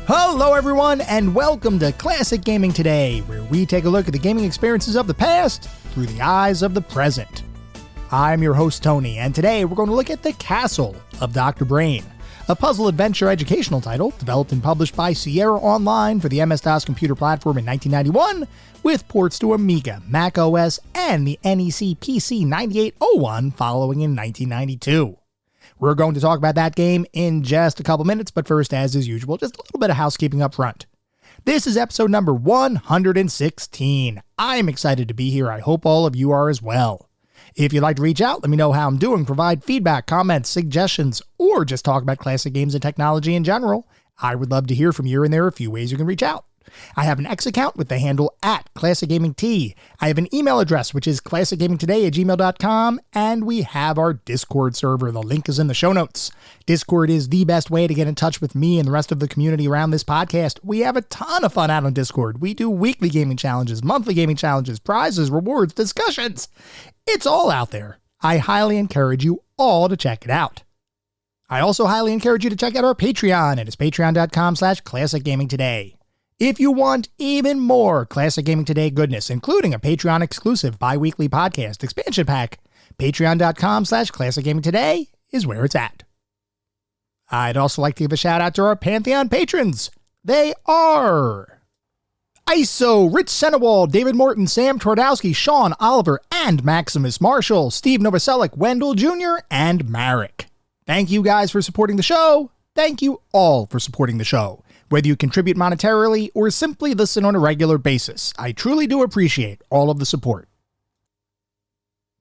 Hello everyone, and welcome to Classic Gaming Today, where we take a look at the gaming experiences of the past through the eyes of the present. I'm your host Tony, and today we're going to look at The Castle of Dr. Brain, a puzzle adventure educational title developed and published by Sierra Online for the MS-DOS computer platform in 1991, with ports to Amiga, Mac OS, and the NEC PC 9801 following in 1992. We're going to talk about that game in just a couple minutes, but first, as is usual, just a little bit of housekeeping up front. This is episode number 116. I'm excited to be here. I hope all of you are as well. If you'd like to reach out, let me know how I'm doing, provide feedback, comments, suggestions, or just talk about classic games and technology in general. I would love to hear from you, and there are a few ways you can reach out. I have an X account with the handle @ClassicGamingT. I have an email address, which is classicgamingtoday@gmail.com, and we have our Discord server. The link is in the show notes. Discord is the best way to get in touch with me and the rest of the community around this podcast. We have a ton of fun out on Discord. We do weekly gaming challenges, monthly gaming challenges, prizes, rewards, discussions. It's all out there. I highly encourage you all to check it out. I also highly encourage you to check out our Patreon. It is patreon.com/classicgamingtoday. If you want even more Classic Gaming Today goodness, including a Patreon exclusive bi-weekly podcast expansion pack, patreon.com/classicgamingtoday is where it's at. I'd also like to give a shout out to our Pantheon patrons. They are ISO, Rich Senewald, David Morton, Sam Twardowski, Sean Oliver, and Maximus Marshall, Steve Novoselic, Wendell Jr., and Marek. Thank you guys for supporting the show. Thank you all for supporting the show. Whether you contribute monetarily or simply listen on a regular basis, I truly do appreciate all of the support.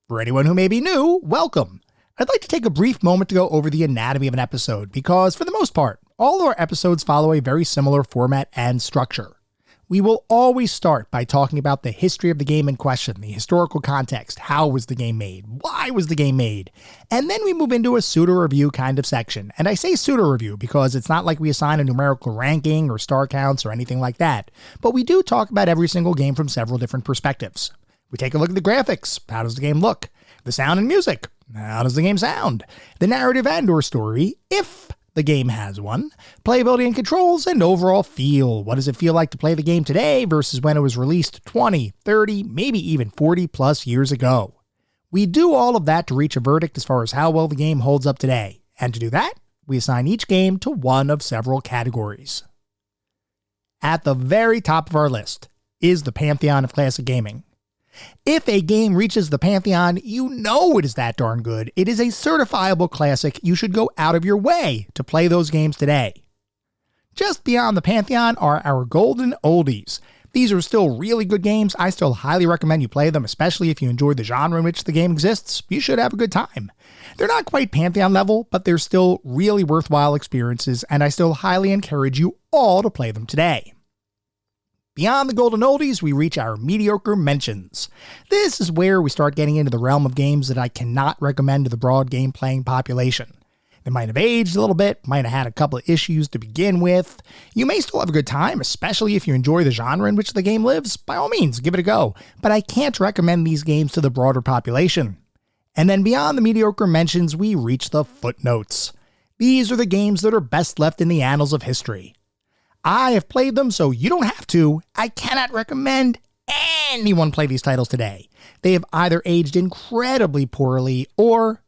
For anyone who may be new, welcome. I'd like to take a brief moment to go over the anatomy of an episode because, for the most part, all of our episodes follow a very similar format and structure. We will always start by talking about the history of the game in question, the historical context, how was the game made, why was the game made, and then we move into a pseudo-review kind of section. And I say pseudo-review because it's not like we assign a numerical ranking or star counts or anything like that, but we do talk about every single game from several different perspectives. We take a look at the graphics, how does the game look, the sound and music, how does the game sound, the narrative and or story, if the game has one, playability and controls, and overall feel. What does it feel like to play the game today versus when it was released 20, 30, maybe even 40 plus years ago? We do all of that to reach a verdict as far as how well the game holds up today. And to do that, we assign each game to one of several categories. At the very top of our list is the Pantheon of Classic Gaming. If a game reaches the Pantheon, you know it is that darn good. It is a certifiable classic. You should go out of your way to play those games today. Just beyond the Pantheon are our golden oldies. These are still really good games. I still highly recommend you play them, especially if you enjoy the genre in which the game exists. You should have a good time. They're not quite Pantheon level, but they're still really worthwhile experiences, and I still highly encourage you all to play them today. Beyond the golden oldies, we reach our mediocre mentions. This is where we start getting into the realm of games that I cannot recommend to the broad game-playing population. They might have aged a little bit, might have had a couple of issues to begin with. You may still have a good time, especially if you enjoy the genre in which the game lives. By all means, give it a go. But I can't recommend these games to the broader population. And then beyond the mediocre mentions, we reach the footnotes. These are the games that are best left in the annals of history. I have played them, so you don't have to. I cannot recommend anyone play these titles today. They have either aged incredibly poorly, or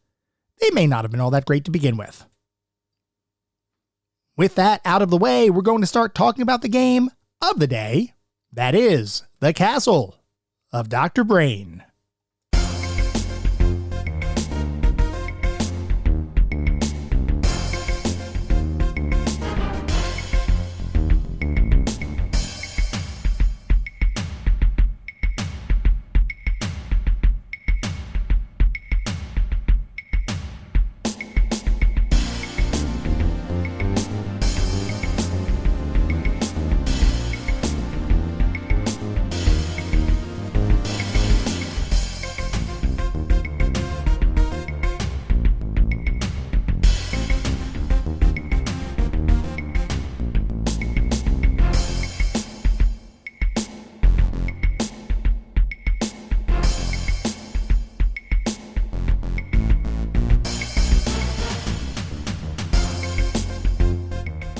they may not have been all that great to begin with. With that out of the way, we're going to start talking about the game of the day. That is, The Castle of Dr. Brain.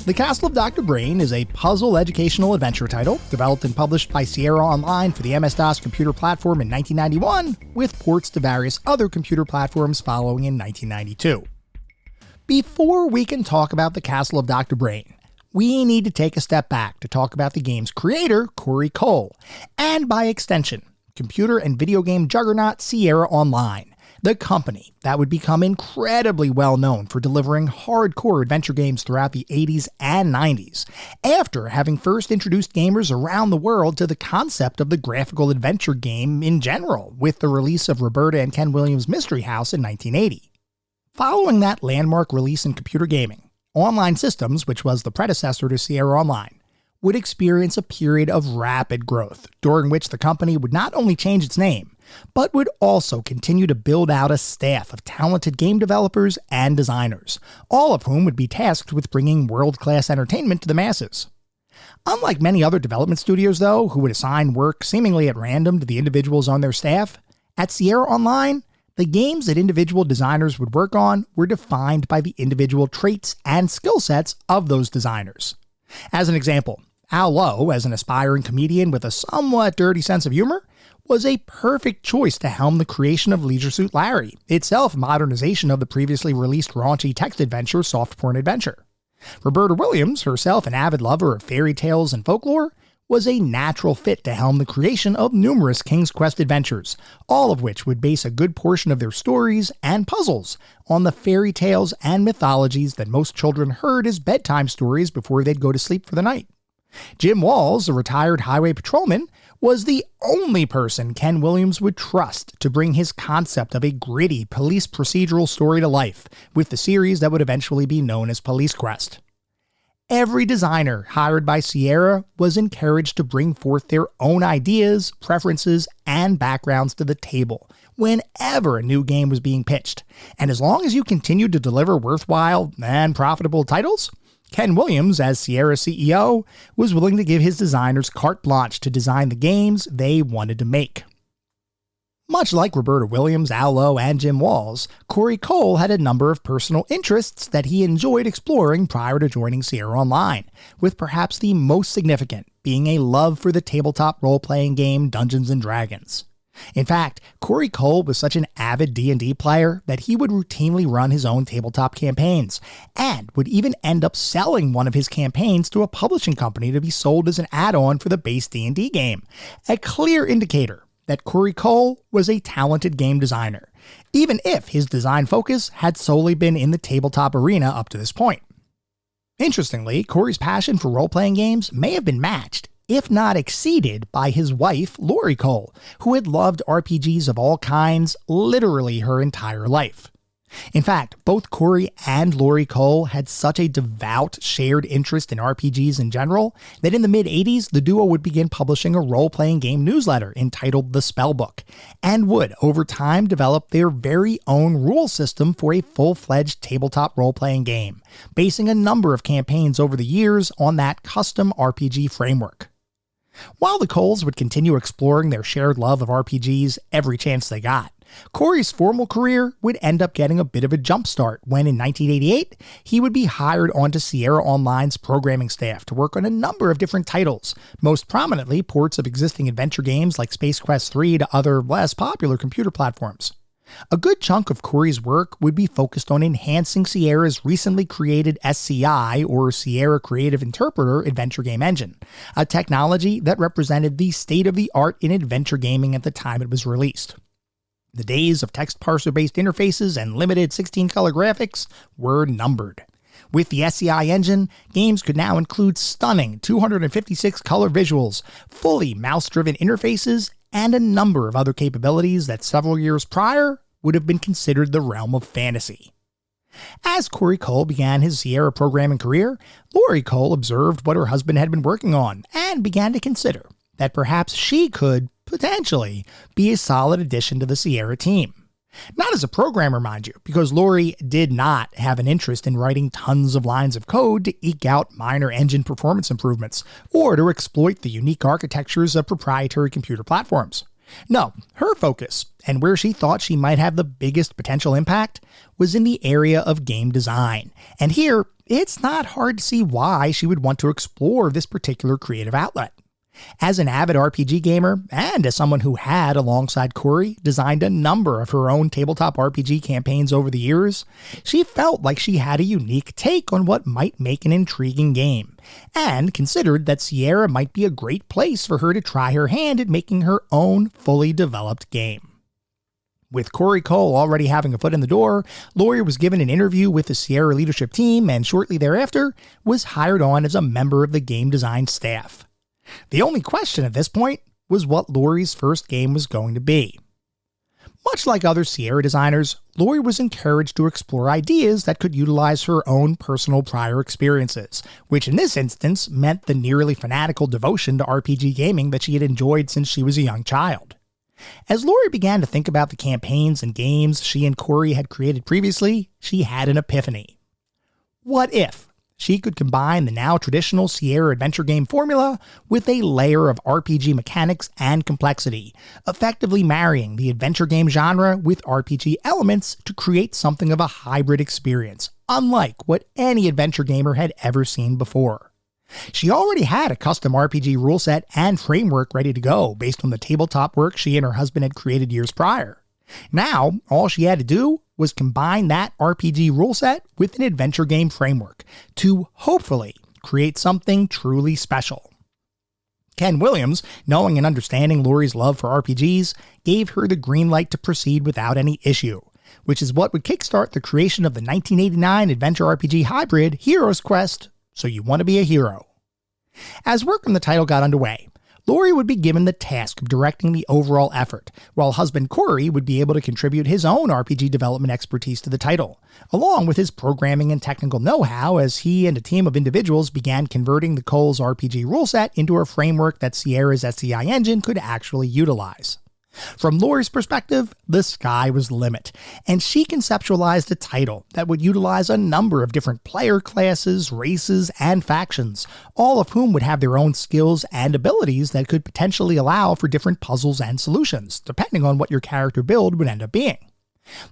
The Castle of Dr. Brain is a puzzle educational adventure title developed and published by Sierra Online for the MS-DOS computer platform in 1991, with ports to various other computer platforms following in 1992. Before we can talk about the Castle of Dr. Brain, we need to take a step back to talk about the game's creator, Corey Cole, and by extension, computer and video game juggernaut Sierra Online, the company that would become incredibly well known for delivering hardcore adventure games throughout the 80s and 90s, after having first introduced gamers around the world to the concept of the graphical adventure game in general, with the release of Roberta and Ken Williams' Mystery House in 1980. Following that landmark release in computer gaming, Online Systems, which was the predecessor to Sierra Online, would experience a period of rapid growth, during which the company would not only change its name, but would also continue to build out a staff of talented game developers and designers, all of whom would be tasked with bringing world-class entertainment to the masses. Unlike many other development studios, though, who would assign work seemingly at random to the individuals on their staff, at Sierra Online, the games that individual designers would work on were defined by the individual traits and skill sets of those designers. As an example, Al Lowe, as an aspiring comedian with a somewhat dirty sense of humor, was a perfect choice to helm the creation of Leisure Suit Larry, itself a modernization of the previously released raunchy text adventure Soft Porn Adventure. Roberta Williams, herself an avid lover of fairy tales and folklore, was a natural fit to helm the creation of numerous King's Quest adventures, all of which would base a good portion of their stories and puzzles on the fairy tales and mythologies that most children heard as bedtime stories before they'd go to sleep for the night. Jim Walls, a retired highway patrolman, was the only person Ken Williams would trust to bring his concept of a gritty police procedural story to life, with the series that would eventually be known as Police Quest. Every designer hired by Sierra was encouraged to bring forth their own ideas, preferences, and backgrounds to the table whenever a new game was being pitched, and as long as you continued to deliver worthwhile and profitable titles, Ken Williams, as Sierra CEO, was willing to give his designers carte blanche to design the games they wanted to make. Much like Roberta Williams, Al Lowe, and Jim Walls, Corey Cole had a number of personal interests that he enjoyed exploring prior to joining Sierra Online, with perhaps the most significant being a love for the tabletop role-playing game Dungeons & Dragons. In fact, Corey Cole was such an avid D&D player that he would routinely run his own tabletop campaigns, and would even end up selling one of his campaigns to a publishing company to be sold as an add-on for the base D&D game, a clear indicator that Corey Cole was a talented game designer, even if his design focus had solely been in the tabletop arena up to this point. Interestingly, Corey's passion for role-playing games may have been matched, if not exceeded, by his wife, Lori Cole, who had loved RPGs of all kinds literally her entire life. In fact, both Corey and Lori Cole had such a devout shared interest in RPGs in general that in the mid-80s, the duo would begin publishing a role-playing game newsletter entitled The Spellbook, and would, over time, develop their very own rule system for a full-fledged tabletop role-playing game, basing a number of campaigns over the years on that custom RPG framework. While the Coles would continue exploring their shared love of RPGs every chance they got, Corey's formal career would end up getting a bit of a jumpstart when in 1988, he would be hired onto Sierra Online's programming staff to work on a number of different titles, most prominently ports of existing adventure games like Space Quest 3 to other less popular computer platforms. A good chunk of Corey's work would be focused on enhancing Sierra's recently created SCI, or Sierra Creative Interpreter, adventure game engine, a technology that represented the state-of-the-art in adventure gaming at the time it was released. The days of text parser-based interfaces and limited 16-color graphics were numbered. With the SCI engine, games could now include stunning 256-color visuals, fully mouse-driven interfaces, and a number of other capabilities that several years prior would have been considered the realm of fantasy. As Corey Cole began his Sierra programming career, Lori Cole observed what her husband had been working on and began to consider that perhaps she could, potentially, be a solid addition to the Sierra team. Not as a programmer, mind you, because Lori did not have an interest in writing tons of lines of code to eke out minor engine performance improvements, or to exploit the unique architectures of proprietary computer platforms. No, her focus, and where she thought she might have the biggest potential impact, was in the area of game design. And here, it's not hard to see why she would want to explore this particular creative outlet. As an avid RPG gamer, and as someone who had, alongside Corey, designed a number of her own tabletop RPG campaigns over the years, she felt like she had a unique take on what might make an intriguing game, and considered that Sierra might be a great place for her to try her hand at making her own fully developed game. With Corey Cole already having a foot in the door, Lori was given an interview with the Sierra leadership team and shortly thereafter was hired on as a member of the game design staff. The only question at this point was what Lori's first game was going to be. Much like other Sierra designers, Lori was encouraged to explore ideas that could utilize her own personal prior experiences, which in this instance meant the nearly fanatical devotion to RPG gaming that she had enjoyed since she was a young child. As Lori began to think about the campaigns and games she and Corey had created previously, she had an epiphany. What if she could combine the now traditional Sierra adventure game formula with a layer of RPG mechanics and complexity, effectively marrying the adventure game genre with RPG elements to create something of a hybrid experience, unlike what any adventure gamer had ever seen before. She already had a custom RPG rule set and framework ready to go based on the tabletop work she and her husband had created years prior. Now, all she had to do was combine that RPG rule set with an adventure game framework to hopefully create something truly special. Ken Williams, knowing and understanding Lori's love for RPGs, gave her the green light to proceed without any issue, which is what would kickstart the creation of the 1989 adventure RPG hybrid Hero's Quest, So You Want to Be a Hero. As work on the title got underway, Lori would be given the task of directing the overall effort, while husband Corey would be able to contribute his own RPG development expertise to the title, along with his programming and technical know-how as he and a team of individuals began converting the Cole's RPG rule set into a framework that Sierra's SCI engine could actually utilize. From Lori's perspective, the sky was the limit, and she conceptualized a title that would utilize a number of different player classes, races, and factions, all of whom would have their own skills and abilities that could potentially allow for different puzzles and solutions, depending on what your character build would end up being.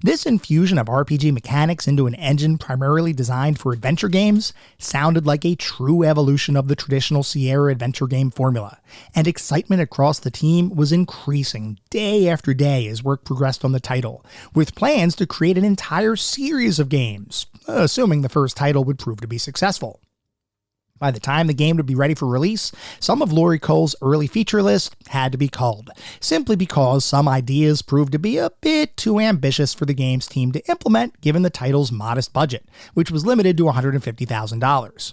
This infusion of RPG mechanics into an engine primarily designed for adventure games sounded like a true evolution of the traditional Sierra adventure game formula, and excitement across the team was increasing day after day as work progressed on the title, with plans to create an entire series of games, assuming the first title would prove to be successful. By the time the game would be ready for release, some of Lori Cole's early feature list had to be culled, simply because some ideas proved to be a bit too ambitious for the game's team to implement given the title's modest budget, which was limited to $150,000.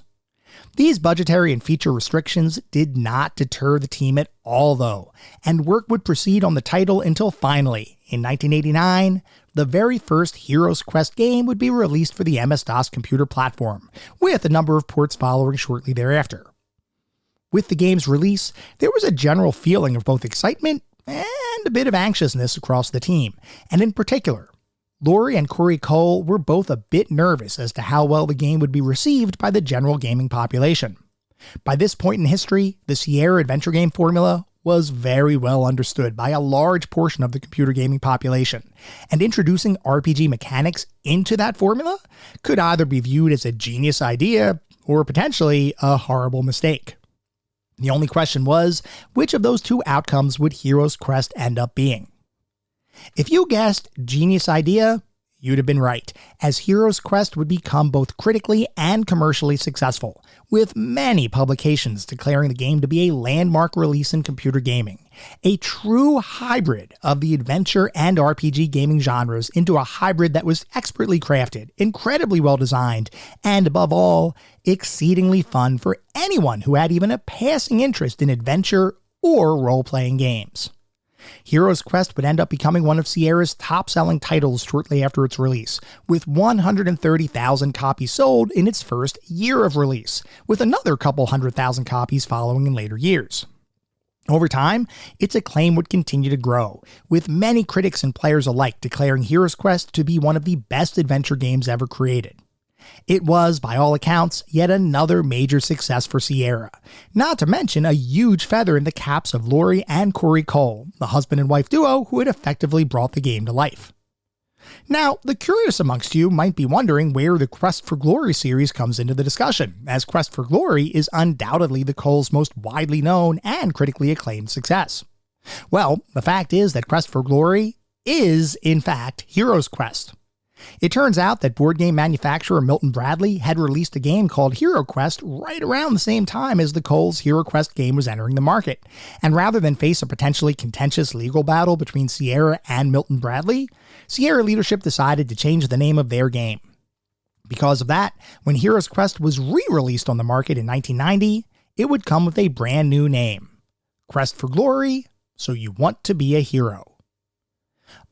These budgetary and feature restrictions did not deter the team at all, though, and work would proceed on the title until finally, in 1989, the very first Hero's Quest game would be released for the MS-DOS computer platform, with a number of ports following shortly thereafter. With the game's release, there was a general feeling of both excitement and a bit of anxiousness across the team, and in particular, Lori and Corey Cole were both a bit nervous as to how well the game would be received by the general gaming population. By this point in history, the Sierra adventure game formula was very well understood by a large portion of the computer gaming population, and introducing RPG mechanics into that formula could either be viewed as a genius idea or potentially a horrible mistake. The only question was, which of those two outcomes would Hero's Quest end up being? If you guessed genius idea, you'd have been right, as Hero's Quest would become both critically and commercially successful, with many publications declaring the game to be a landmark release in computer gaming, a true hybrid of the adventure and RPG gaming genres into a hybrid that was expertly crafted, incredibly well designed, and above all, exceedingly fun for anyone who had even a passing interest in adventure or role-playing games. Hero's Quest would end up becoming one of Sierra's top-selling titles shortly after its release, with 130,000 copies sold in its first year of release, with another couple 100,000 copies following in later years. Over time, its acclaim would continue to grow, with many critics and players alike declaring Hero's Quest to be one of the best adventure games ever created. It was, by all accounts, yet another major success for Sierra, not to mention a huge feather in the caps of Lori and Corey Cole, the husband and wife duo who had effectively brought the game to life. Now, the curious amongst you might be wondering where the Quest for Glory series comes into the discussion, as Quest for Glory is undoubtedly the Coles' most widely known and critically acclaimed success. Well, the fact is that Quest for Glory is, in fact, Hero's Quest. It turns out that board game manufacturer Milton Bradley had released a game called Hero Quest right around the same time as the Coles Hero Quest game was entering the market, and rather than face a potentially contentious legal battle between Sierra and Milton Bradley, Sierra leadership decided to change the name of their game. Because of that, when Hero's Quest was re-released on the market in 1990, it would come with a brand new name, Quest for Glory, So You Want to Be a Hero.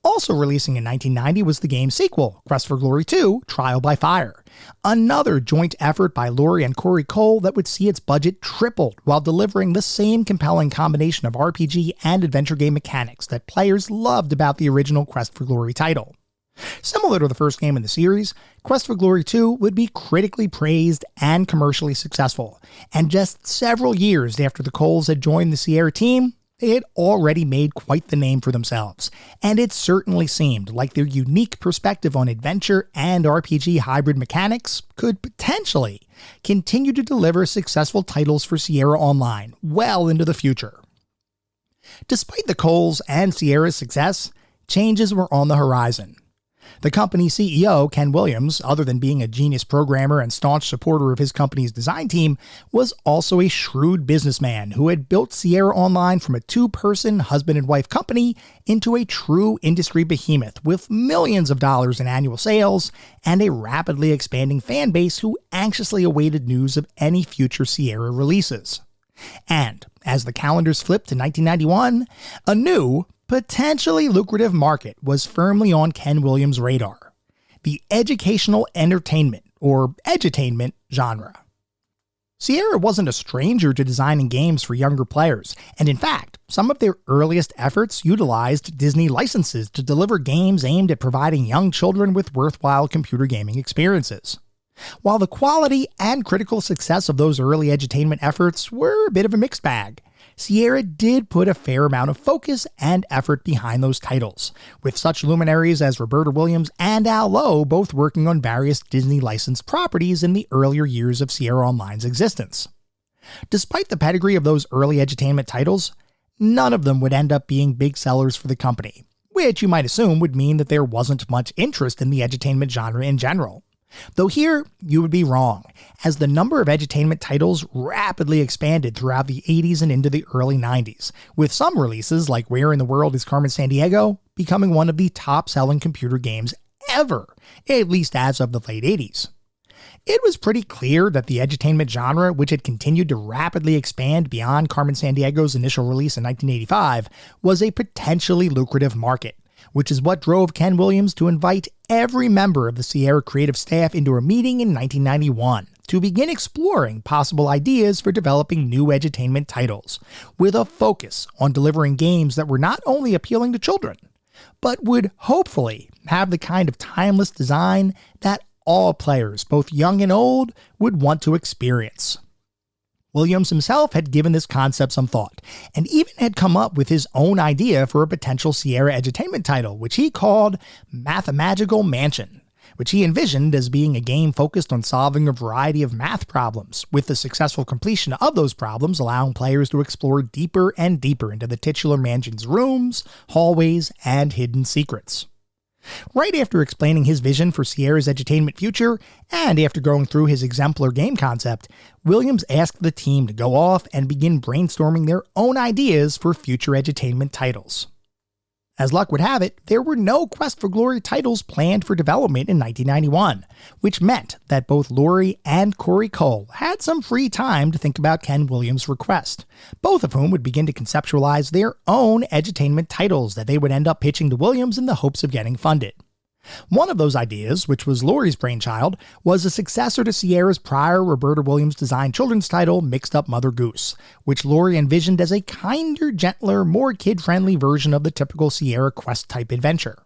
Also releasing in 1990 was the game's sequel, Quest for Glory 2, Trial by Fire, another joint effort by Lori and Corey Cole that would see its budget tripled while delivering the same compelling combination of RPG and adventure game mechanics that players loved about the original Quest for Glory title. Similar to the first game in the series, Quest for Glory 2 would be critically praised and commercially successful, and just several years after the Coles had joined the Sierra team, they had already made quite the name for themselves, and it certainly seemed like their unique perspective on adventure and RPG hybrid mechanics could potentially continue to deliver successful titles for Sierra Online well into the future. Despite the Coles and Sierra's success, changes were on the horizon. The company's CEO, Ken Williams, other than being a genius programmer and staunch supporter of his company's design team, was also a shrewd businessman who had built Sierra Online from a two-person husband and wife company into a true industry behemoth with millions of dollars in annual sales and a rapidly expanding fan base who anxiously awaited news of any future Sierra releases. And as the calendars flipped to 1991, a new, potentially lucrative market was firmly on Ken Williams' radar, the educational entertainment, or edutainment, genre. Sierra wasn't a stranger to designing games for younger players, and in fact, some of their earliest efforts utilized Disney licenses to deliver games aimed at providing young children with worthwhile computer gaming experiences. While the quality and critical success of those early edutainment efforts were a bit of a mixed bag, Sierra did put a fair amount of focus and effort behind those titles, with such luminaries as Roberta Williams and Al Lowe both working on various Disney licensed properties in the earlier years of Sierra Online's existence. Despite the pedigree of those early edutainment titles, none of them would end up being big sellers for the company, which you might assume would mean that there wasn't much interest in the edutainment genre in general. Though here, you would be wrong, as the number of edutainment titles rapidly expanded throughout the 80s and into the early 90s, with some releases like Where in the World is Carmen Sandiego becoming one of the top-selling computer games ever, at least as of the late 80s. It was pretty clear that the edutainment genre, which had continued to rapidly expand beyond Carmen Sandiego's initial release in 1985, was a potentially lucrative market, which is what drove Ken Williams to invite every member of the Sierra creative staff into a meeting in 1991 to begin exploring possible ideas for developing new edutainment titles, with a focus on delivering games that were not only appealing to children, but would hopefully have the kind of timeless design that all players, both young and old, would want to experience. Williams himself had given this concept some thought, and even had come up with his own idea for a potential Sierra edutainment title, which he called Mathemagical Mansion, which he envisioned as being a game focused on solving a variety of math problems, with the successful completion of those problems allowing players to explore deeper and deeper into the titular mansion's rooms, hallways, and hidden secrets. Right after explaining his vision for Sierra's edutainment future, and after going through his exemplar game concept, Williams asked the team to go off and begin brainstorming their own ideas for future edutainment titles. As luck would have it, there were no Quest for Glory titles planned for development in 1991, which meant that both Lori and Corey Cole had some free time to think about Ken Williams' request, both of whom would begin to conceptualize their own edutainment titles that they would end up pitching to Williams in the hopes of getting funded. One of those ideas, which was Lori's brainchild, was a successor to Sierra's prior Roberta Williams-designed children's title, Mixed Up Mother Goose, which Lori envisioned as a kinder, gentler, more kid-friendly version of the typical Sierra Quest-type adventure.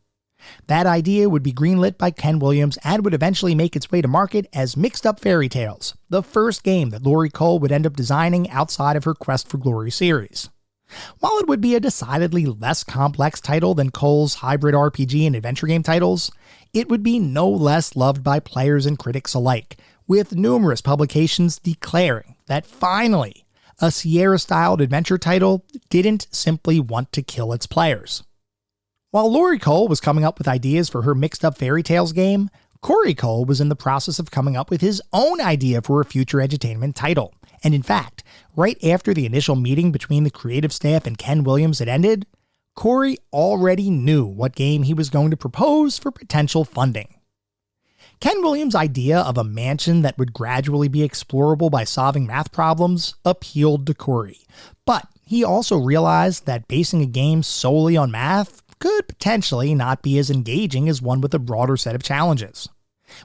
That idea would be greenlit by Ken Williams and would eventually make its way to market as Mixed Up Fairy Tales, the first game that Laurie Cole would end up designing outside of her Quest for Glory series. While it would be a decidedly less complex title than Cole's hybrid RPG and adventure game titles, it would be no less loved by players and critics alike, with numerous publications declaring that finally, a Sierra-styled adventure title didn't simply want to kill its players. While Laurie Cole was coming up with ideas for her Mixed Up Fairy Tales game, Corey Cole was in the process of coming up with his own idea for a future edutainment title. And in fact, right after the initial meeting between the creative staff and Ken Williams had ended, Corey already knew what game he was going to propose for potential funding. Ken Williams' idea of a mansion that would gradually be explorable by solving math problems appealed to Corey, but he also realized that basing a game solely on math could potentially not be as engaging as one with a broader set of challenges.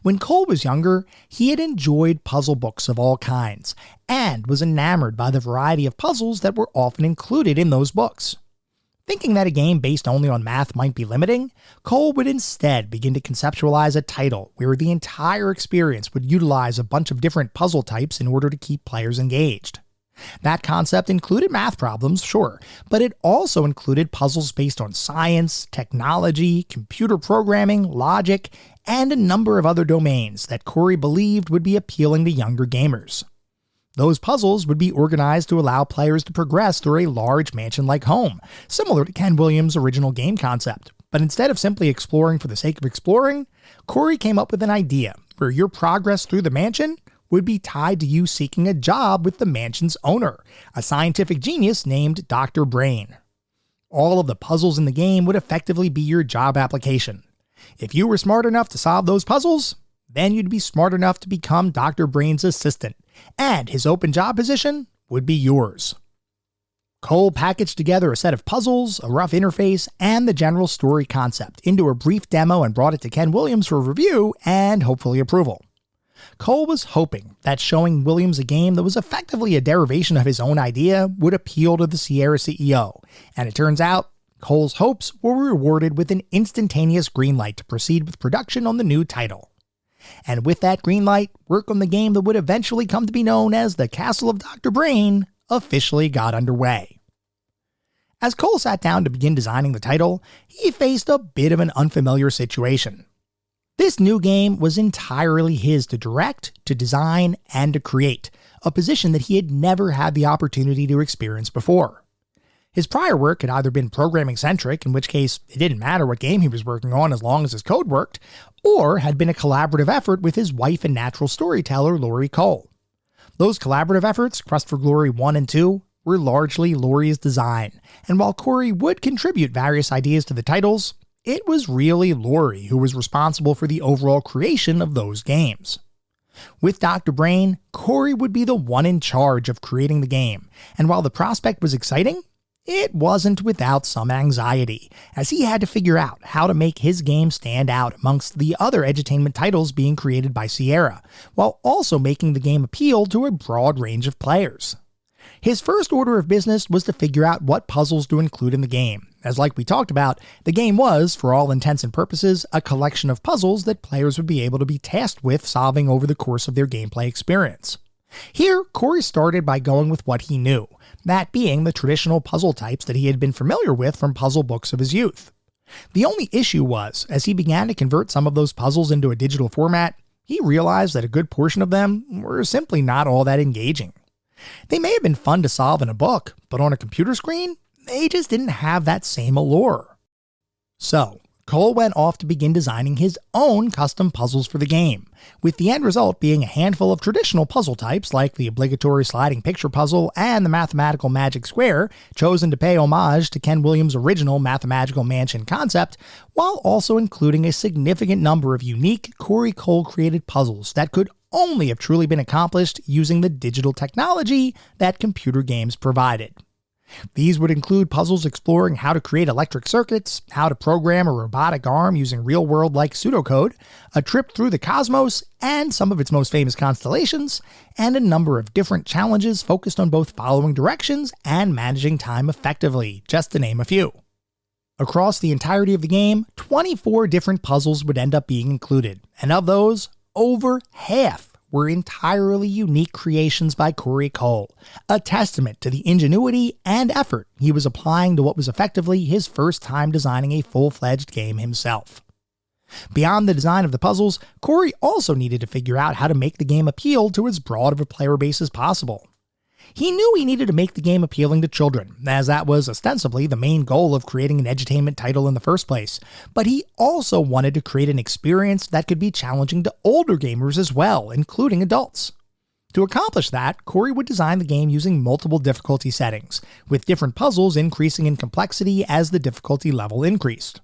When Cole was younger, he had enjoyed puzzle books of all kinds, and was enamored by the variety of puzzles that were often included in those books. Thinking that a game based only on math might be limiting, Cole would instead begin to conceptualize a title where the entire experience would utilize a bunch of different puzzle types in order to keep players engaged. That concept included math problems, sure, but it also included puzzles based on science, technology, computer programming, logic, and a number of other domains that Corey believed would be appealing to younger gamers. Those puzzles would be organized to allow players to progress through a large mansion-like home, similar to Ken Williams' original game concept. But instead of simply exploring for the sake of exploring, Corey came up with an idea where your progress through the mansion would be tied to you seeking a job with the mansion's owner, a scientific genius named Dr. Brain. All of the puzzles in the game would effectively be your job application. If you were smart enough to solve those puzzles, then you'd be smart enough to become Dr. Brain's assistant, and his open job position would be yours. Cole packaged together a set of puzzles, a rough interface, and the general story concept into a brief demo and brought it to Ken Williams for review and hopefully approval. Cole was hoping that showing Williams a game that was effectively a derivation of his own idea would appeal to the Sierra CEO, and it turns out Cole's hopes were rewarded with an instantaneous green light to proceed with production on the new title. And with that green light, work on the game that would eventually come to be known as the Castle of Dr. Brain officially got underway. As Cole sat down to begin designing the title, he faced a bit of an unfamiliar situation. This new game was entirely his to direct, to design, and to create, a position that he had never had the opportunity to experience before. His prior work had either been programming-centric, in which case it didn't matter what game he was working on as long as his code worked, or had been a collaborative effort with his wife and natural storyteller Laurie Cole. Those collaborative efforts, Quest for Glory 1 and 2, were largely Laurie's design, and while Corey would contribute various ideas to the titles, it was really Laurie who was responsible for the overall creation of those games. With Dr. Brain, Corey would be the one in charge of creating the game, and while the prospect was exciting, it wasn't without some anxiety, as he had to figure out how to make his game stand out amongst the other edutainment titles being created by Sierra, while also making the game appeal to a broad range of players. His first order of business was to figure out what puzzles to include in the game, as like we talked about, the game was, for all intents and purposes, a collection of puzzles that players would be able to be tasked with solving over the course of their gameplay experience. Here, Corey started by going with what he knew, that being the traditional puzzle types that he had been familiar with from puzzle books of his youth. The only issue was, as he began to convert some of those puzzles into a digital format, he realized that a good portion of them were simply not all that engaging. They may have been fun to solve in a book, but on a computer screen, they just didn't have that same allure. So, Cole went off to begin designing his own custom puzzles for the game, with the end result being a handful of traditional puzzle types like the obligatory sliding picture puzzle and the mathematical magic square, chosen to pay homage to Ken Williams' original mathematical mansion concept, while also including a significant number of unique Corey Cole-created puzzles that could only have truly been accomplished using the digital technology that computer games provided. These would include puzzles exploring how to create electric circuits, how to program a robotic arm using real-world-like pseudocode, a trip through the cosmos and some of its most famous constellations, and a number of different challenges focused on both following directions and managing time effectively, just to name a few. Across the entirety of the game, 24 different puzzles would end up being included, and of those, over half were entirely unique creations by Corey Cole, a testament to the ingenuity and effort he was applying to what was effectively his first time designing a full-fledged game himself. Beyond the design of the puzzles, Corey also needed to figure out how to make the game appeal to as broad of a player base as possible. He knew he needed to make the game appealing to children, as that was ostensibly the main goal of creating an edutainment title in the first place, but he also wanted to create an experience that could be challenging to older gamers as well, including adults. To accomplish that, Corey would design the game using multiple difficulty settings, with different puzzles increasing in complexity as the difficulty level increased.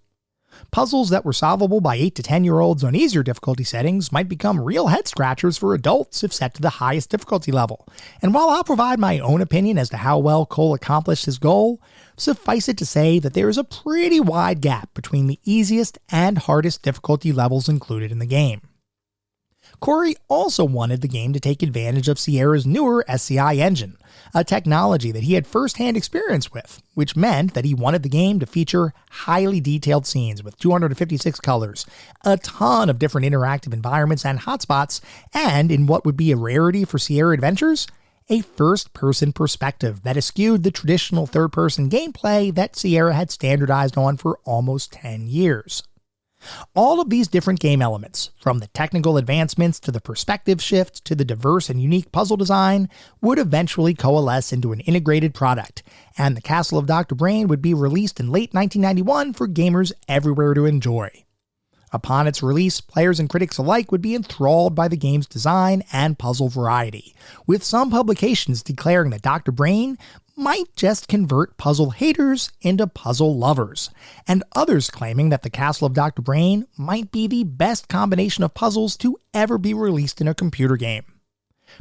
Puzzles that were solvable by 8 to 10-year-olds on easier difficulty settings might become real head-scratchers for adults if set to the highest difficulty level. And while I'll provide my own opinion as to how well Cole accomplished his goal, suffice it to say that there is a pretty wide gap between the easiest and hardest difficulty levels included in the game. Corey also wanted the game to take advantage of Sierra's newer SCI engine, a technology that he had first-hand experience with, which meant that he wanted the game to feature highly detailed scenes with 256 colors, a ton of different interactive environments and hotspots, and, in what would be a rarity for Sierra adventures, a first-person perspective that eschewed the traditional third-person gameplay that Sierra had standardized on for almost 10 years. All of these different game elements, from the technical advancements to the perspective shift to the diverse and unique puzzle design, would eventually coalesce into an integrated product, and the Castle of Dr. Brain would be released in late 1991 for gamers everywhere to enjoy. Upon its release, players and critics alike would be enthralled by the game's design and puzzle variety, with some publications declaring that Dr. Brain might just convert puzzle haters into puzzle lovers, and others claiming that the Castle of Dr. Brain might be the best combination of puzzles to ever be released in a computer game.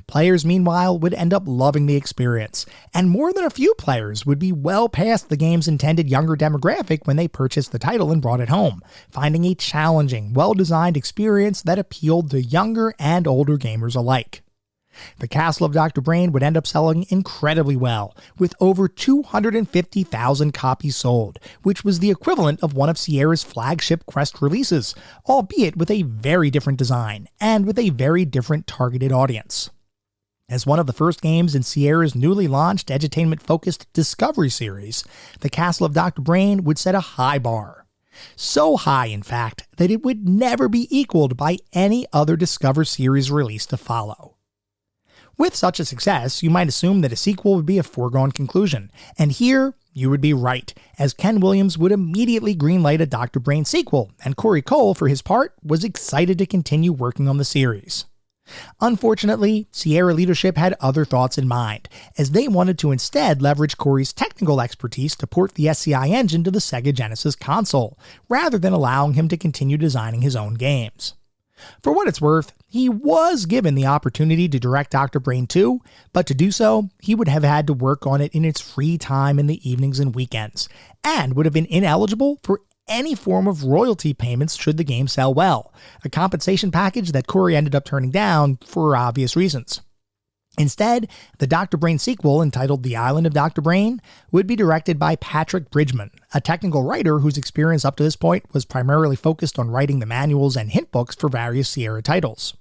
Players, meanwhile, would end up loving the experience, and more than a few players would be well past the game's intended younger demographic when they purchased the title and brought it home, finding a challenging, well-designed experience that appealed to younger and older gamers alike. The Castle of Dr. Brain would end up selling incredibly well, with over 250,000 copies sold, which was the equivalent of one of Sierra's flagship Quest releases, albeit with a very different design, and with a very different targeted audience. As one of the first games in Sierra's newly launched edutainment-focused Discovery series, the Castle of Dr. Brain would set a high bar. So high, in fact, that it would never be equaled by any other Discover series release to follow. With such a success, you might assume that a sequel would be a foregone conclusion, and here you would be right, as Ken Williams would immediately greenlight a Dr. Brain sequel, and Corey Cole, for his part, was excited to continue working on the series. Unfortunately, Sierra leadership had other thoughts in mind, as they wanted to instead leverage Corey's technical expertise to port the SCI engine to the Sega Genesis console, rather than allowing him to continue designing his own games. For what it's worth, he was given the opportunity to direct Dr. Brain 2, but to do so, he would have had to work on it in its free time in the evenings and weekends, and would have been ineligible for any form of royalty payments should the game sell well, a compensation package that Corey ended up turning down for obvious reasons. Instead, the Dr. Brain sequel, entitled The Island of Dr. Brain, would be directed by Patrick Bridgman, a technical writer whose experience up to this point was primarily focused on writing the manuals and hint books for various Sierra titles.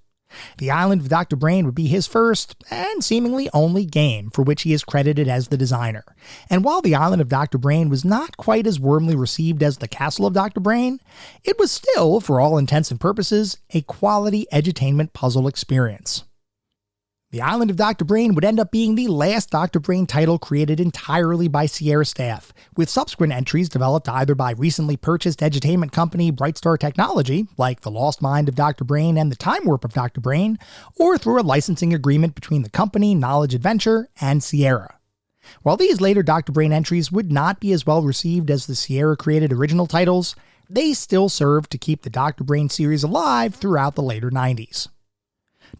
The Island of Dr. Brain would be his first, and seemingly only, game for which he is credited as the designer. And while The Island of Dr. Brain was not quite as warmly received as The Castle of Dr. Brain, it was still, for all intents and purposes, a quality edutainment puzzle experience. The Island of Dr. Brain would end up being the last Dr. Brain title created entirely by Sierra staff, with subsequent entries developed either by recently purchased edutainment company Brightstar Technology, like The Lost Mind of Dr. Brain and The Time Warp of Dr. Brain, or through a licensing agreement between the company Knowledge Adventure and Sierra. While these later Dr. Brain entries would not be as well received as the Sierra-created original titles, they still served to keep the Dr. Brain series alive throughout the later 90s.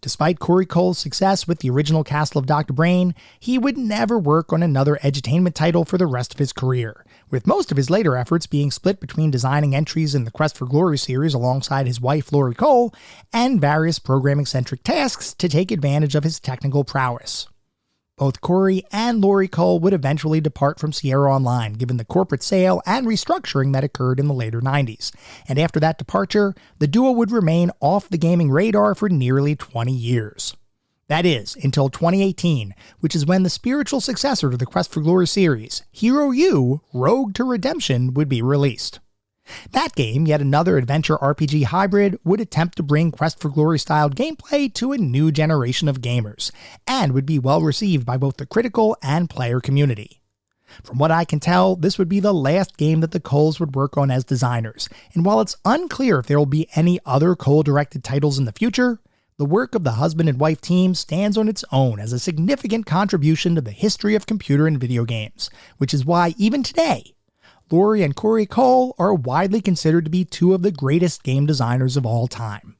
Despite Corey Cole's success with the original Castle of Dr. Brain, he would never work on another edutainment title for the rest of his career, with most of his later efforts being split between designing entries in the Quest for Glory series alongside his wife Lori Cole, and various programming-centric tasks to take advantage of his technical prowess. Both Corey and Lori Cole would eventually depart from Sierra Online given the corporate sale and restructuring that occurred in the later 90s, and after that departure, the duo would remain off the gaming radar for nearly 20 years. That is, until 2018, which is when the spiritual successor to the Quest for Glory series, Hero U: Road to Redemption, would be released. That game, yet another adventure RPG hybrid, would attempt to bring Quest for Glory-styled gameplay to a new generation of gamers, and would be well received by both the critical and player community. From what I can tell, this would be the last game that the Coles would work on as designers, and while it's unclear if there will be any other Cole-directed titles in the future, the work of the husband and wife team stands on its own as a significant contribution to the history of computer and video games, which is why even today, Lori and Corey Cole are widely considered to be two of the greatest game designers of all time.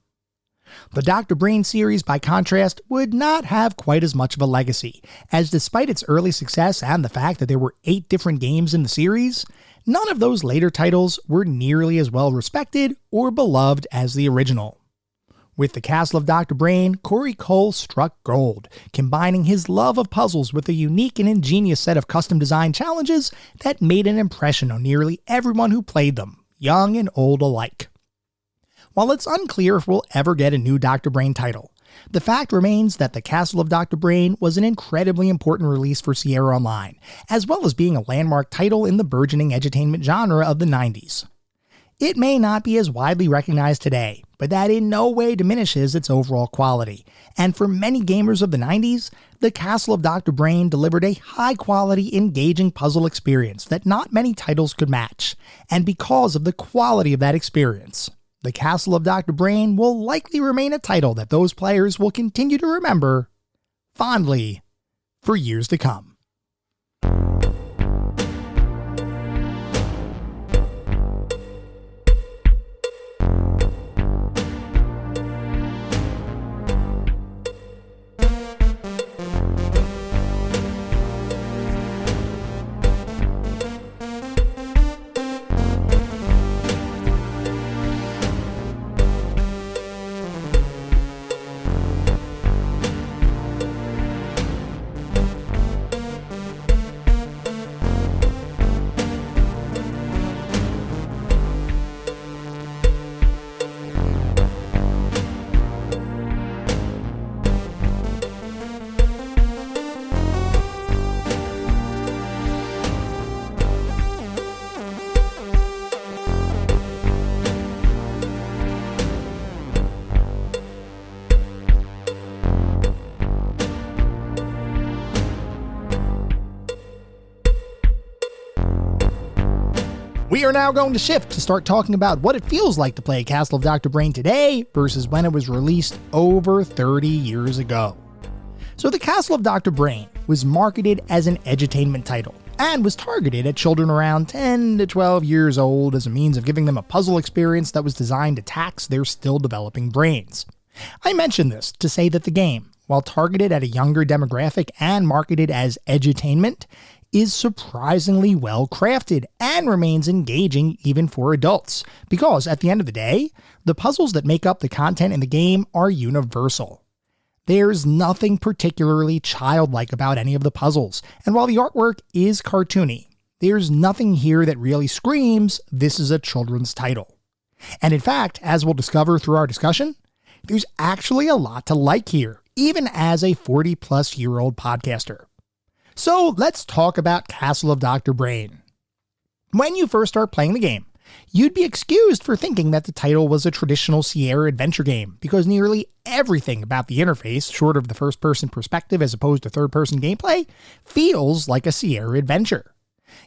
The Dr. Brain series, by contrast, would not have quite as much of a legacy, as despite its early success and the fact that there were 8 different games in the series, none of those later titles were nearly as well respected or beloved as the original. With the Castle of Dr. Brain, Corey Cole struck gold, combining his love of puzzles with a unique and ingenious set of custom-designed challenges that made an impression on nearly everyone who played them, young and old alike. While it's unclear if we'll ever get a new Dr. Brain title, the fact remains that the Castle of Dr. Brain was an incredibly important release for Sierra Online, as well as being a landmark title in the burgeoning edutainment genre of the 90s. It may not be as widely recognized today, but that in no way diminishes its overall quality. And for many gamers of the 90s, the Castle of Dr. Brain delivered a high-quality, engaging puzzle experience that not many titles could match. And because of the quality of that experience, the Castle of Dr. Brain will likely remain a title that those players will continue to remember fondly for years to come. We are now going to shift to start talking about what it feels like to play Castle of Dr. Brain today versus when it was released over 30 years ago. So the Castle of Dr. Brain was marketed as an edutainment title and was targeted at children around 10 to 12 years old as a means of giving them a puzzle experience that was designed to tax their still developing brains. I mention this to say that the game, while targeted at a younger demographic and marketed as edutainment, is surprisingly well crafted and remains engaging even for adults, because at the end of the day, the puzzles that make up the content in the game are universal. There's nothing particularly childlike about any of the puzzles, and while the artwork is cartoony, there's nothing here that really screams, this is a children's title. And in fact, as we'll discover through our discussion, there's actually a lot to like here, even as a 40-plus-year-old podcaster. So let's talk about Castle of Dr. Brain. When you first start playing the game, you'd be excused for thinking that the title was a traditional Sierra adventure game, because nearly everything about the interface, short of the first-person perspective as opposed to third-person gameplay, feels like a Sierra adventure.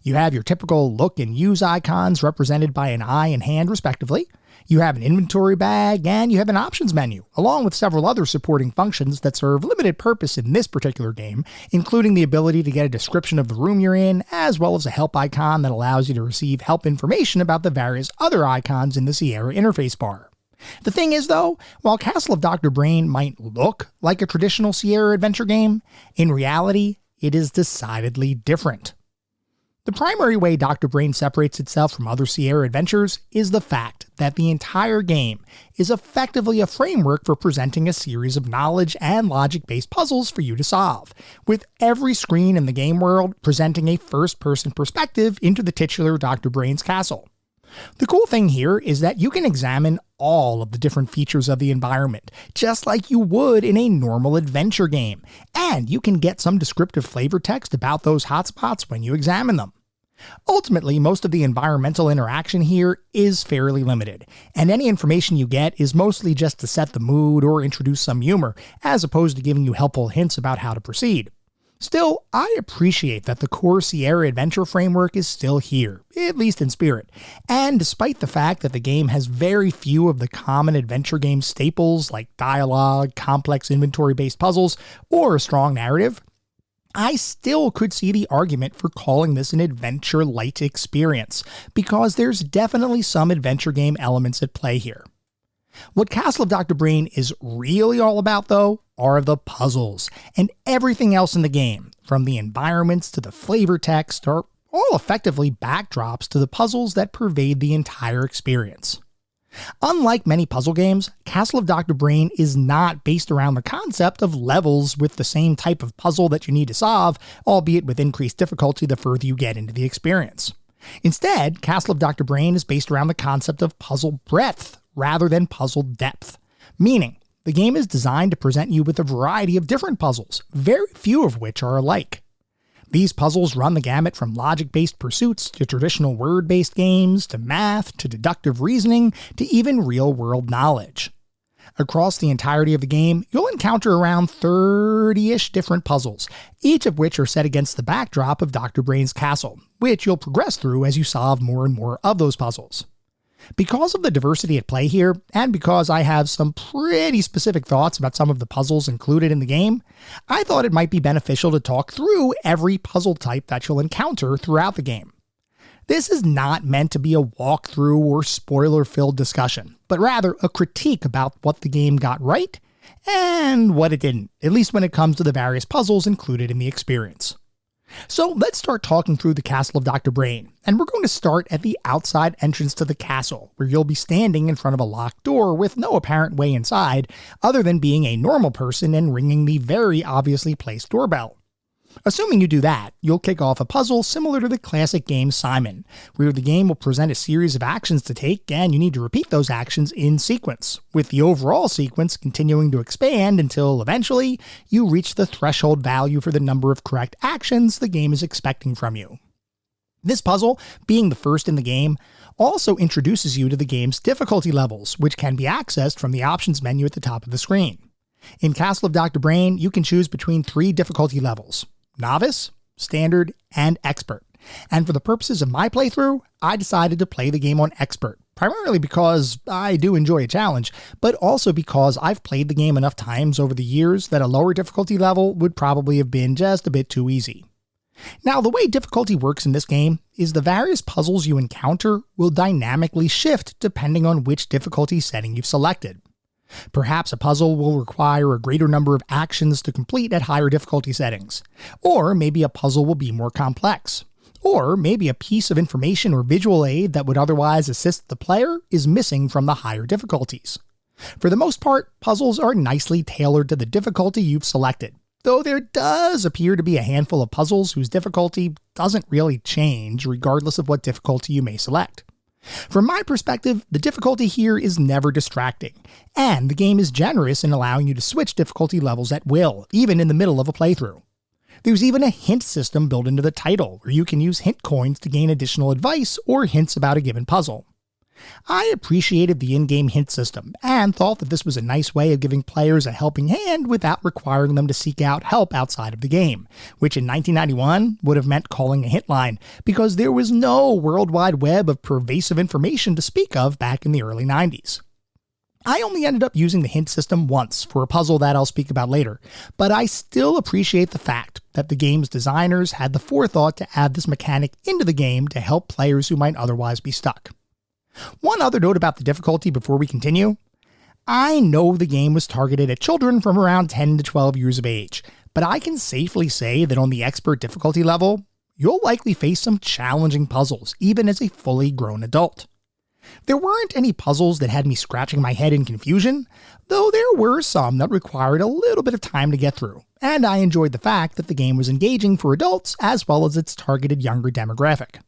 You have your typical look and use icons represented by an eye and hand respectively. You have an inventory bag, and you have an options menu, along with several other supporting functions that serve limited purpose in this particular game, including the ability to get a description of the room you're in, as well as a help icon that allows you to receive help information about the various other icons in the Sierra interface bar. The thing is, though, while Castle of Dr. Brain might look like a traditional Sierra adventure game, in reality, it is decidedly different. The primary way Dr. Brain separates itself from other Sierra adventures is the fact that the entire game is effectively a framework for presenting a series of knowledge and logic-based puzzles for you to solve, with every screen in the game world presenting a first-person perspective into the titular Dr. Brain's castle. The cool thing here is that you can examine all of the different features of the environment, just like you would in a normal adventure game, and you can get some descriptive flavor text about those hotspots when you examine them. Ultimately, most of the environmental interaction here is fairly limited, and any information you get is mostly just to set the mood or introduce some humor, as opposed to giving you helpful hints about how to proceed. Still, I appreciate that the core Sierra adventure framework is still here, at least in spirit, and despite the fact that the game has very few of the common adventure game staples like dialogue, complex inventory-based puzzles, or a strong narrative, I still could see the argument for calling this an adventure-light experience, because there's definitely some adventure game elements at play here. What Castle of Dr. Brain is really all about, though, are the puzzles, and everything else in the game, from the environments to the flavor text, are all effectively backdrops to the puzzles that pervade the entire experience. Unlike many puzzle games, Castle of Dr. Brain is not based around the concept of levels with the same type of puzzle that you need to solve, albeit with increased difficulty the further you get into the experience. Instead, Castle of Dr. Brain is based around the concept of puzzle breadth rather than puzzle depth, meaning the game is designed to present you with a variety of different puzzles, very few of which are alike. These puzzles run the gamut from logic-based pursuits to traditional word-based games, to math, to deductive reasoning, to even real-world knowledge. Across the entirety of the game, you'll encounter around 30-ish different puzzles, each of which are set against the backdrop of Dr. Brain's castle, which you'll progress through as you solve more and more of those puzzles. Because of the diversity at play here, and because I have some pretty specific thoughts about some of the puzzles included in the game, I thought it might be beneficial to talk through every puzzle type that you'll encounter throughout the game. This is not meant to be a walkthrough or spoiler-filled discussion, but rather a critique about what the game got right and what it didn't, at least when it comes to the various puzzles included in the experience. So let's start talking through the Castle of Dr. Brain, and we're going to start at the outside entrance to the castle, where you'll be standing in front of a locked door with no apparent way inside, other than being a normal person and ringing the very obviously placed doorbell. Assuming you do that, you'll kick off a puzzle similar to the classic game Simon, where the game will present a series of actions to take and you need to repeat those actions in sequence, with the overall sequence continuing to expand until eventually you reach the threshold value for the number of correct actions the game is expecting from you. This puzzle, being the first in the game, also introduces you to the game's difficulty levels, which can be accessed from the options menu at the top of the screen. In Castle of Dr. Brain, you can choose between 3 difficulty levels: Novice, Standard, and Expert. And for the purposes of my playthrough, I decided to play the game on Expert, primarily because I do enjoy a challenge, but also because I've played the game enough times over the years that a lower difficulty level would probably have been just a bit too easy. Now, the way difficulty works in this game is the various puzzles you encounter will dynamically shift depending on which difficulty setting you've selected. Perhaps a puzzle will require a greater number of actions to complete at higher difficulty settings. Or maybe a puzzle will be more complex. Or maybe a piece of information or visual aid that would otherwise assist the player is missing from the higher difficulties. For the most part, puzzles are nicely tailored to the difficulty you've selected, though there does appear to be a handful of puzzles whose difficulty doesn't really change regardless of what difficulty you may select. From my perspective, the difficulty here is never distracting, and the game is generous in allowing you to switch difficulty levels at will, even in the middle of a playthrough. There's even a hint system built into the title, where you can use hint coins to gain additional advice or hints about a given puzzle. I appreciated the in-game hint system, and thought that this was a nice way of giving players a helping hand without requiring them to seek out help outside of the game, which in 1991 would have meant calling a hint line, because there was no World Wide Web of pervasive information to speak of back in the early 90s. I only ended up using the hint system once for a puzzle that I'll speak about later, but I still appreciate the fact that the game's designers had the forethought to add this mechanic into the game to help players who might otherwise be stuck. One other note about the difficulty before we continue. I know the game was targeted at children from around 10 to 12 years of age, but I can safely say that on the expert difficulty level, you'll likely face some challenging puzzles, even as a fully grown adult. There weren't any puzzles that had me scratching my head in confusion, though there were some that required a little bit of time to get through, and I enjoyed the fact that the game was engaging for adults as well as its targeted younger demographic.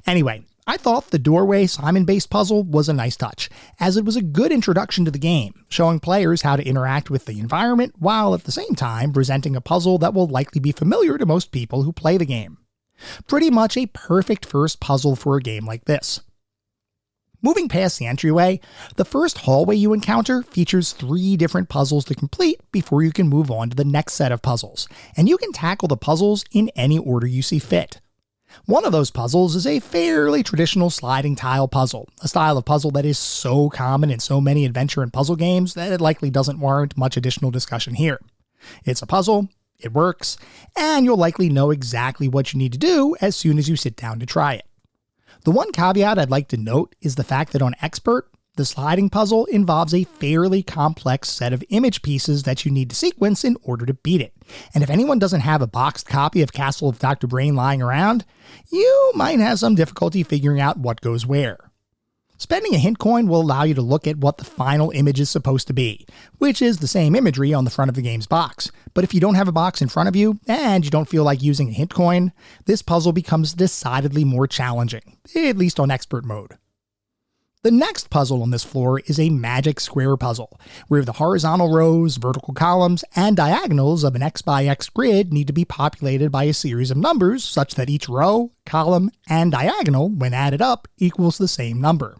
Anyway, I thought the doorway Simon-based puzzle was a nice touch, as it was a good introduction to the game, showing players how to interact with the environment while at the same time presenting a puzzle that will likely be familiar to most people who play the game. Pretty much a perfect first puzzle for a game like this. Moving past the entryway, the first hallway you encounter features 3 different puzzles to complete before you can move on to the next set of puzzles, and you can tackle the puzzles in any order you see fit. One of those puzzles is a fairly traditional sliding tile puzzle, a style of puzzle that is so common in so many adventure and puzzle games that it likely doesn't warrant much additional discussion here. It's a puzzle, it works, and you'll likely know exactly what you need to do as soon as you sit down to try it. The one caveat I'd like to note is the fact that on Expert, the sliding puzzle involves a fairly complex set of image pieces that you need to sequence in order to beat it. And if anyone doesn't have a boxed copy of Castle of Dr. Brain lying around, you might have some difficulty figuring out what goes where. Spending a hint coin will allow you to look at what the final image is supposed to be, which is the same imagery on the front of the game's box. But if you don't have a box in front of you, and you don't feel like using a hint coin, this puzzle becomes decidedly more challenging, at least on Expert mode. The next puzzle on this floor is a magic square puzzle, where the horizontal rows, vertical columns, and diagonals of an X by X grid need to be populated by a series of numbers such that each row, column, and diagonal, when added up, equals the same number.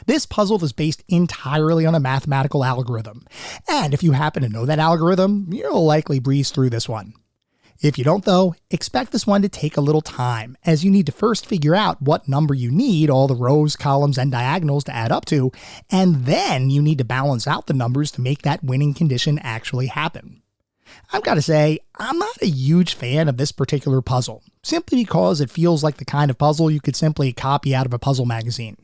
This puzzle is based entirely on a mathematical algorithm, and if you happen to know that algorithm, you'll likely breeze through this one. If you don't though, expect this one to take a little time, as you need to first figure out what number you need all the rows, columns, and diagonals to add up to, and then you need to balance out the numbers to make that winning condition actually happen. I've got to say, I'm not a huge fan of this particular puzzle, simply because it feels like the kind of puzzle you could simply copy out of a puzzle magazine.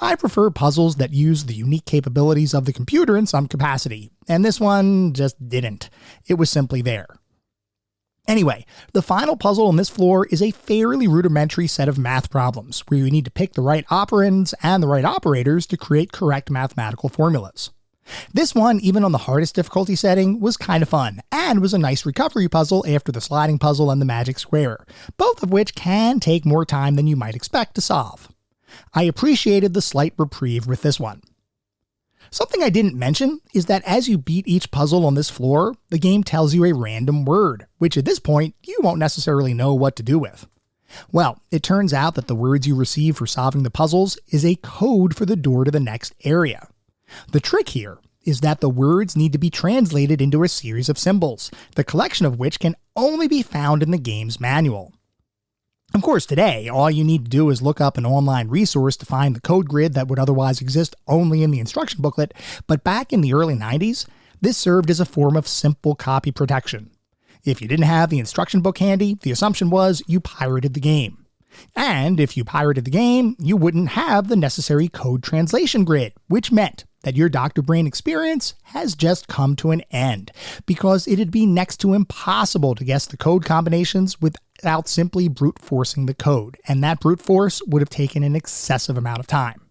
I prefer puzzles that use the unique capabilities of the computer in some capacity, and this one just didn't. It was simply there. Anyway, the final puzzle on this floor is a fairly rudimentary set of math problems, where you need to pick the right operands and the right operators to create correct mathematical formulas. This one, even on the hardest difficulty setting, was kind of fun, and was a nice recovery puzzle after the sliding puzzle and the magic square, both of which can take more time than you might expect to solve. I appreciated the slight reprieve with this one. Something I didn't mention is that as you beat each puzzle on this floor, the game tells you a random word, which at this point you won't necessarily know what to do with. Well, it turns out that the words you receive for solving the puzzles is a code for the door to the next area. The trick here is that the words need to be translated into a series of symbols, the collection of which can only be found in the game's manual. Of course, today, all you need to do is look up an online resource to find the code grid that would otherwise exist only in the instruction booklet, but back in the early 90s, this served as a form of simple copy protection. If you didn't have the instruction book handy, the assumption was you pirated the game. And if you pirated the game, you wouldn't have the necessary code translation grid, which meant that your Dr. Brain experience has just come to an end, because it'd be next to impossible to guess the code combinations without simply brute forcing the code, and that brute force would have taken an excessive amount of time.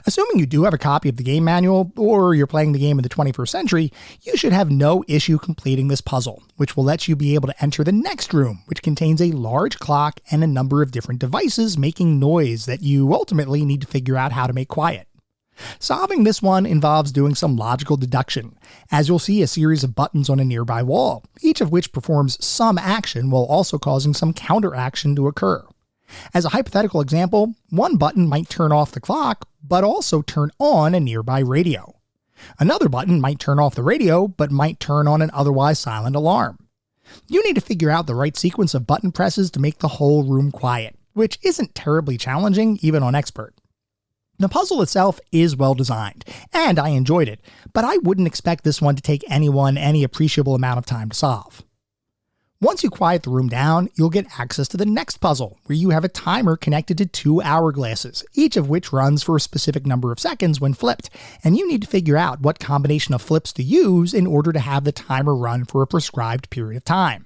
Assuming you do have a copy of the game manual, or you're playing the game in the 21st century, you should have no issue completing this puzzle, which will let you be able to enter the next room, which contains a large clock and a number of different devices making noise that you ultimately need to figure out how to make quiet. Solving this one involves doing some logical deduction, as you'll see a series of buttons on a nearby wall, each of which performs some action while also causing some counteraction to occur. As a hypothetical example, one button might turn off the clock, but also turn on a nearby radio. Another button might turn off the radio, but might turn on an otherwise silent alarm. You need to figure out the right sequence of button presses to make the whole room quiet, which isn't terribly challenging even on Expert. The puzzle itself is well designed, and I enjoyed it, but I wouldn't expect this one to take anyone any appreciable amount of time to solve. Once you quiet the room down, you'll get access to the next puzzle, where you have a timer connected to 2 hourglasses, each of which runs for a specific number of seconds when flipped, and you need to figure out what combination of flips to use in order to have the timer run for a prescribed period of time.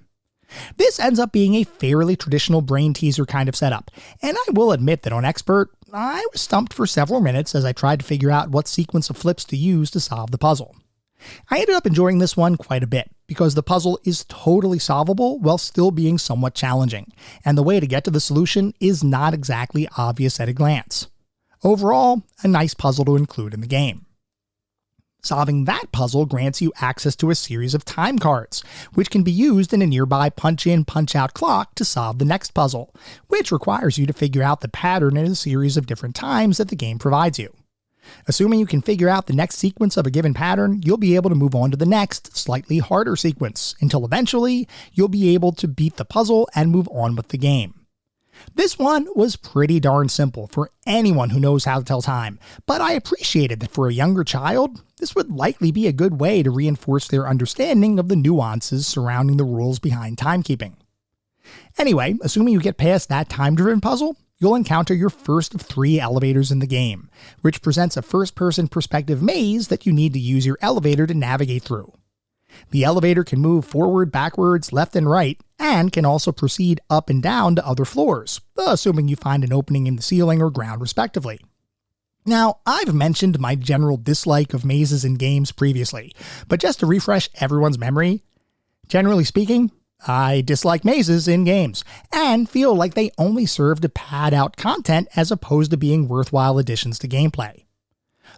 This ends up being a fairly traditional brain teaser kind of setup, and I will admit that on Expert, I was stumped for several minutes as I tried to figure out what sequence of flips to use to solve the puzzle. I ended up enjoying this one quite a bit, because the puzzle is totally solvable while still being somewhat challenging, and the way to get to the solution is not exactly obvious at a glance. Overall, a nice puzzle to include in the game. Solving that puzzle grants you access to a series of time cards, which can be used in a nearby punch-in, punch-out clock to solve the next puzzle, which requires you to figure out the pattern in a series of different times that the game provides you. Assuming you can figure out the next sequence of a given pattern, you'll be able to move on to the next, slightly harder sequence, until eventually you'll be able to beat the puzzle and move on with the game. This one was pretty darn simple for anyone who knows how to tell time, but I appreciated that for a younger child, this would likely be a good way to reinforce their understanding of the nuances surrounding the rules behind timekeeping. Anyway, assuming you get past that time-driven puzzle, you'll encounter your first of 3 elevators in the game, which presents a first-person perspective maze that you need to use your elevator to navigate through. The elevator can move forward, backwards, left and right, and can also proceed up and down to other floors, assuming you find an opening in the ceiling or ground respectively. Now, I've mentioned my general dislike of mazes in games previously, but just to refresh everyone's memory, generally speaking, I dislike mazes in games, and feel like they only serve to pad out content as opposed to being worthwhile additions to gameplay.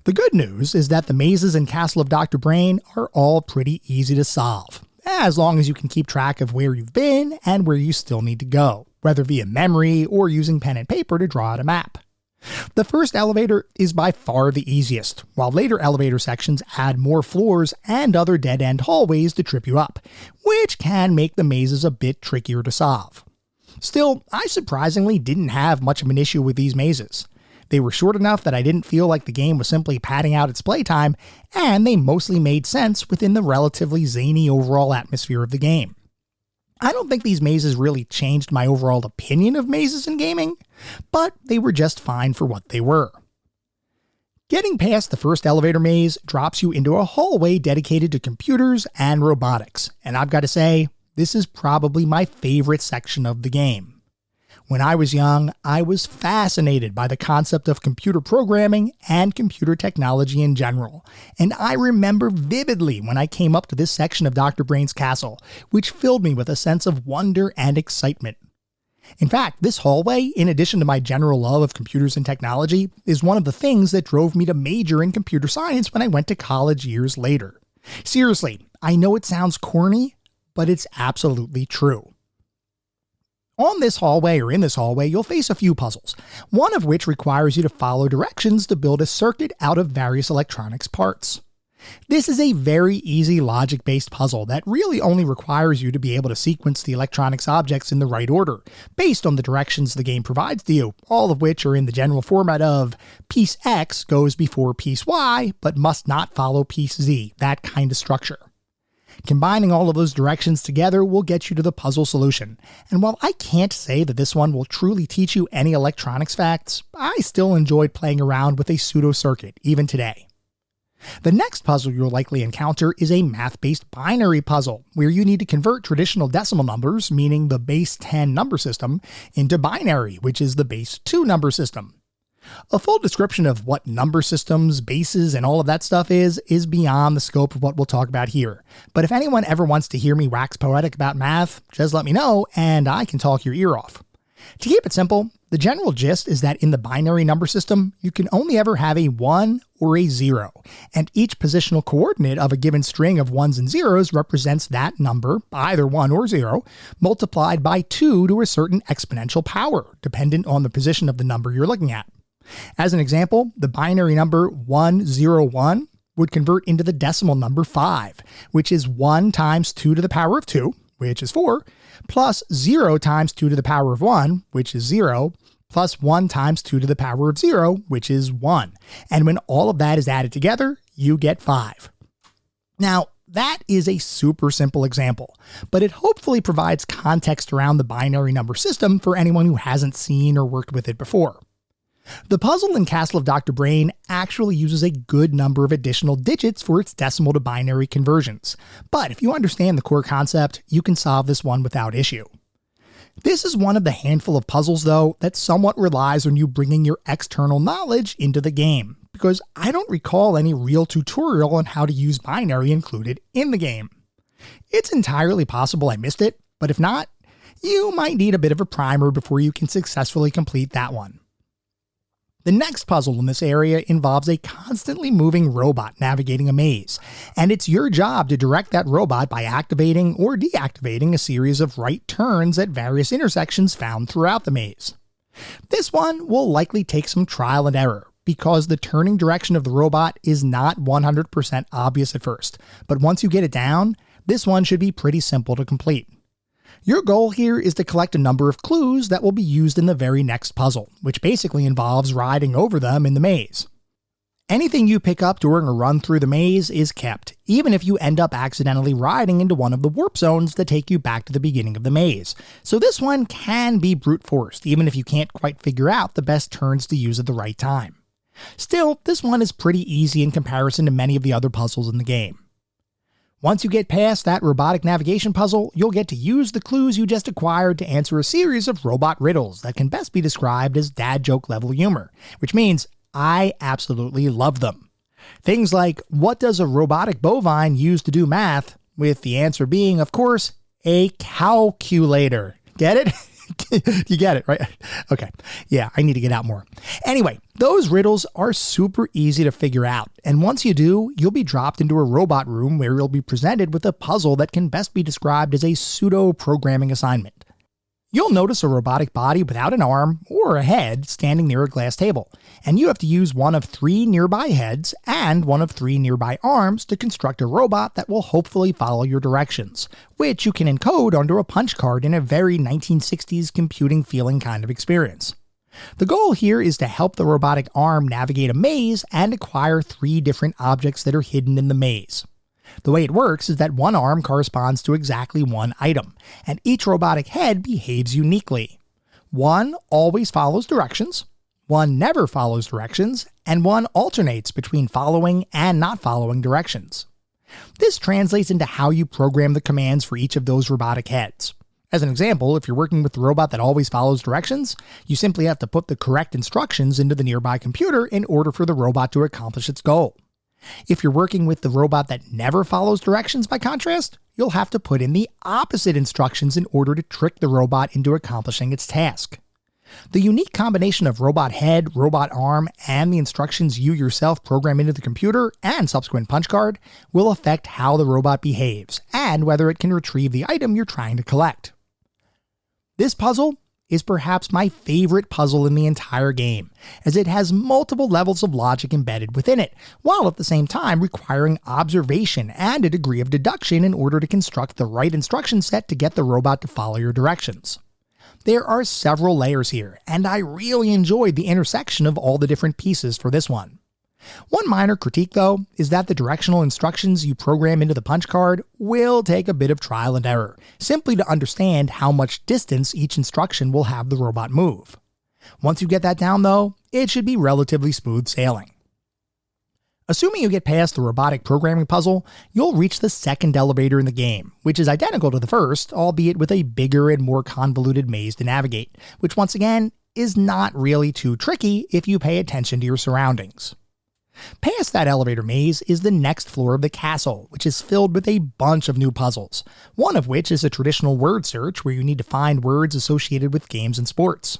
The good news is that the mazes in Castle of Dr. Brain are all pretty easy to solve, as long as you can keep track of where you've been and where you still need to go, whether via memory or using pen and paper to draw out a map. The first elevator is by far the easiest, while later elevator sections add more floors and other dead-end hallways to trip you up, which can make the mazes a bit trickier to solve. Still, I surprisingly didn't have much of an issue with these mazes. They were short enough that I didn't feel like the game was simply padding out its playtime, and they mostly made sense within the relatively zany overall atmosphere of the game. I don't think these mazes really changed my overall opinion of mazes in gaming, but they were just fine for what they were. Getting past the first elevator maze drops you into a hallway dedicated to computers and robotics, and I've got to say, this is probably my favorite section of the game. When I was young, I was fascinated by the concept of computer programming and computer technology in general, and I remember vividly when I came up to this section of Dr. Brain's castle, which filled me with a sense of wonder and excitement. In fact, this hallway, in addition to my general love of computers and technology, is one of the things that drove me to major in computer science when I went to college years later. Seriously, I know it sounds corny, but it's absolutely true. On this hallway or in this hallway, you'll face a few puzzles, one of which requires you to follow directions to build a circuit out of various electronics parts. This is a very easy logic-based puzzle that really only requires you to be able to sequence the electronics objects in the right order, based on the directions the game provides to you, all of which are in the general format of piece X goes before piece Y, but must not follow piece Z, that kind of structure. Combining all of those directions together will get you to the puzzle solution, and while I can't say that this one will truly teach you any electronics facts, I still enjoyed playing around with a pseudo-circuit, even today. The next puzzle you'll likely encounter is a math-based binary puzzle, where you need to convert traditional decimal numbers, meaning the base 10 number system, into binary, which is the base 2 number system. A full description of what number systems, bases, and all of that stuff is beyond the scope of what we'll talk about here. But if anyone ever wants to hear me wax poetic about math, just let me know and I can talk your ear off. To keep it simple, the general gist is that in the binary number system, you can only ever have a 1 or a 0, and each positional coordinate of a given string of 1s and 0s represents that number, either 1 or 0, multiplied by 2 to a certain exponential power, dependent on the position of the number you're looking at. As an example, the binary number 101 would convert into the decimal number 5, which is 1 times 2 to the power of 2, which is 4, plus 0 times 2 to the power of 1, which is 0, plus 1 times 2 to the power of 0, which is 1. And when all of that is added together, you get 5. Now, that is a super simple example, but it hopefully provides context around the binary number system for anyone who hasn't seen or worked with it before. The puzzle in Castle of Dr. Brain actually uses a good number of additional digits for its decimal to binary conversions, but if you understand the core concept, you can solve this one without issue. This is one of the handful of puzzles, though, that somewhat relies on you bringing your external knowledge into the game, because I don't recall any real tutorial on how to use binary included in the game. It's entirely possible I missed it, but if not, you might need a bit of a primer before you can successfully complete that one. The next puzzle in this area involves a constantly moving robot navigating a maze, and it's your job to direct that robot by activating or deactivating a series of right turns at various intersections found throughout the maze. This one will likely take some trial and error, because the turning direction of the robot is not 100% obvious at first, but once you get it down, this one should be pretty simple to complete. Your goal here is to collect a number of clues that will be used in the very next puzzle, which basically involves riding over them in the maze. Anything you pick up during a run through the maze is kept, even if you end up accidentally riding into one of the warp zones that take you back to the beginning of the maze. So this one can be brute forced, even if you can't quite figure out the best turns to use at the right time. Still, this one is pretty easy in comparison to many of the other puzzles in the game. Once you get past that robotic navigation puzzle, you'll get to use the clues you just acquired to answer a series of robot riddles that can best be described as dad joke level humor, which means I absolutely love them. Things like, what does a robotic bovine use to do math? With the answer being, of course, a calculator. Get it? You get it, right? Okay. Yeah, I need to get out more. Anyway, those riddles are super easy to figure out, and once you do, you'll be dropped into a robot room where you'll be presented with a puzzle that can best be described as a pseudo-programming assignment. You'll notice a robotic body without an arm or a head standing near a glass table, and you have to use one of 3 nearby heads and one of 3 nearby arms to construct a robot that will hopefully follow your directions, which you can encode onto a punch card in a very 1960s computing feeling kind of experience. The goal here is to help the robotic arm navigate a maze and acquire 3 different objects that are hidden in the maze. The way it works is that one arm corresponds to exactly one item, and each robotic head behaves uniquely. One always follows directions, one never follows directions, and one alternates between following and not following directions. This translates into how you program the commands for each of those robotic heads. As an example, if you're working with the robot that always follows directions, you simply have to put the correct instructions into the nearby computer in order for the robot to accomplish its goal. If you're working with the robot that never follows directions, by contrast, you'll have to put in the opposite instructions in order to trick the robot into accomplishing its task. The unique combination of robot head, robot arm, and the instructions you yourself program into the computer and subsequent punch card will affect how the robot behaves and whether it can retrieve the item you're trying to collect. This puzzle is perhaps my favorite puzzle in the entire game, as it has multiple levels of logic embedded within it, while at the same time requiring observation and a degree of deduction in order to construct the right instruction set to get the robot to follow your directions. There are several layers here, and I really enjoyed the intersection of all the different pieces for this one. One minor critique, though, is that the directional instructions you program into the punch card will take a bit of trial and error, simply to understand how much distance each instruction will have the robot move. Once you get that down, though, it should be relatively smooth sailing. Assuming you get past the robotic programming puzzle, you'll reach the second elevator in the game, which is identical to the first, albeit with a bigger and more convoluted maze to navigate, which once again is not really too tricky if you pay attention to your surroundings. Past that elevator maze is the next floor of the castle, which is filled with a bunch of new puzzles, one of which is a traditional word search where you need to find words associated with games and sports.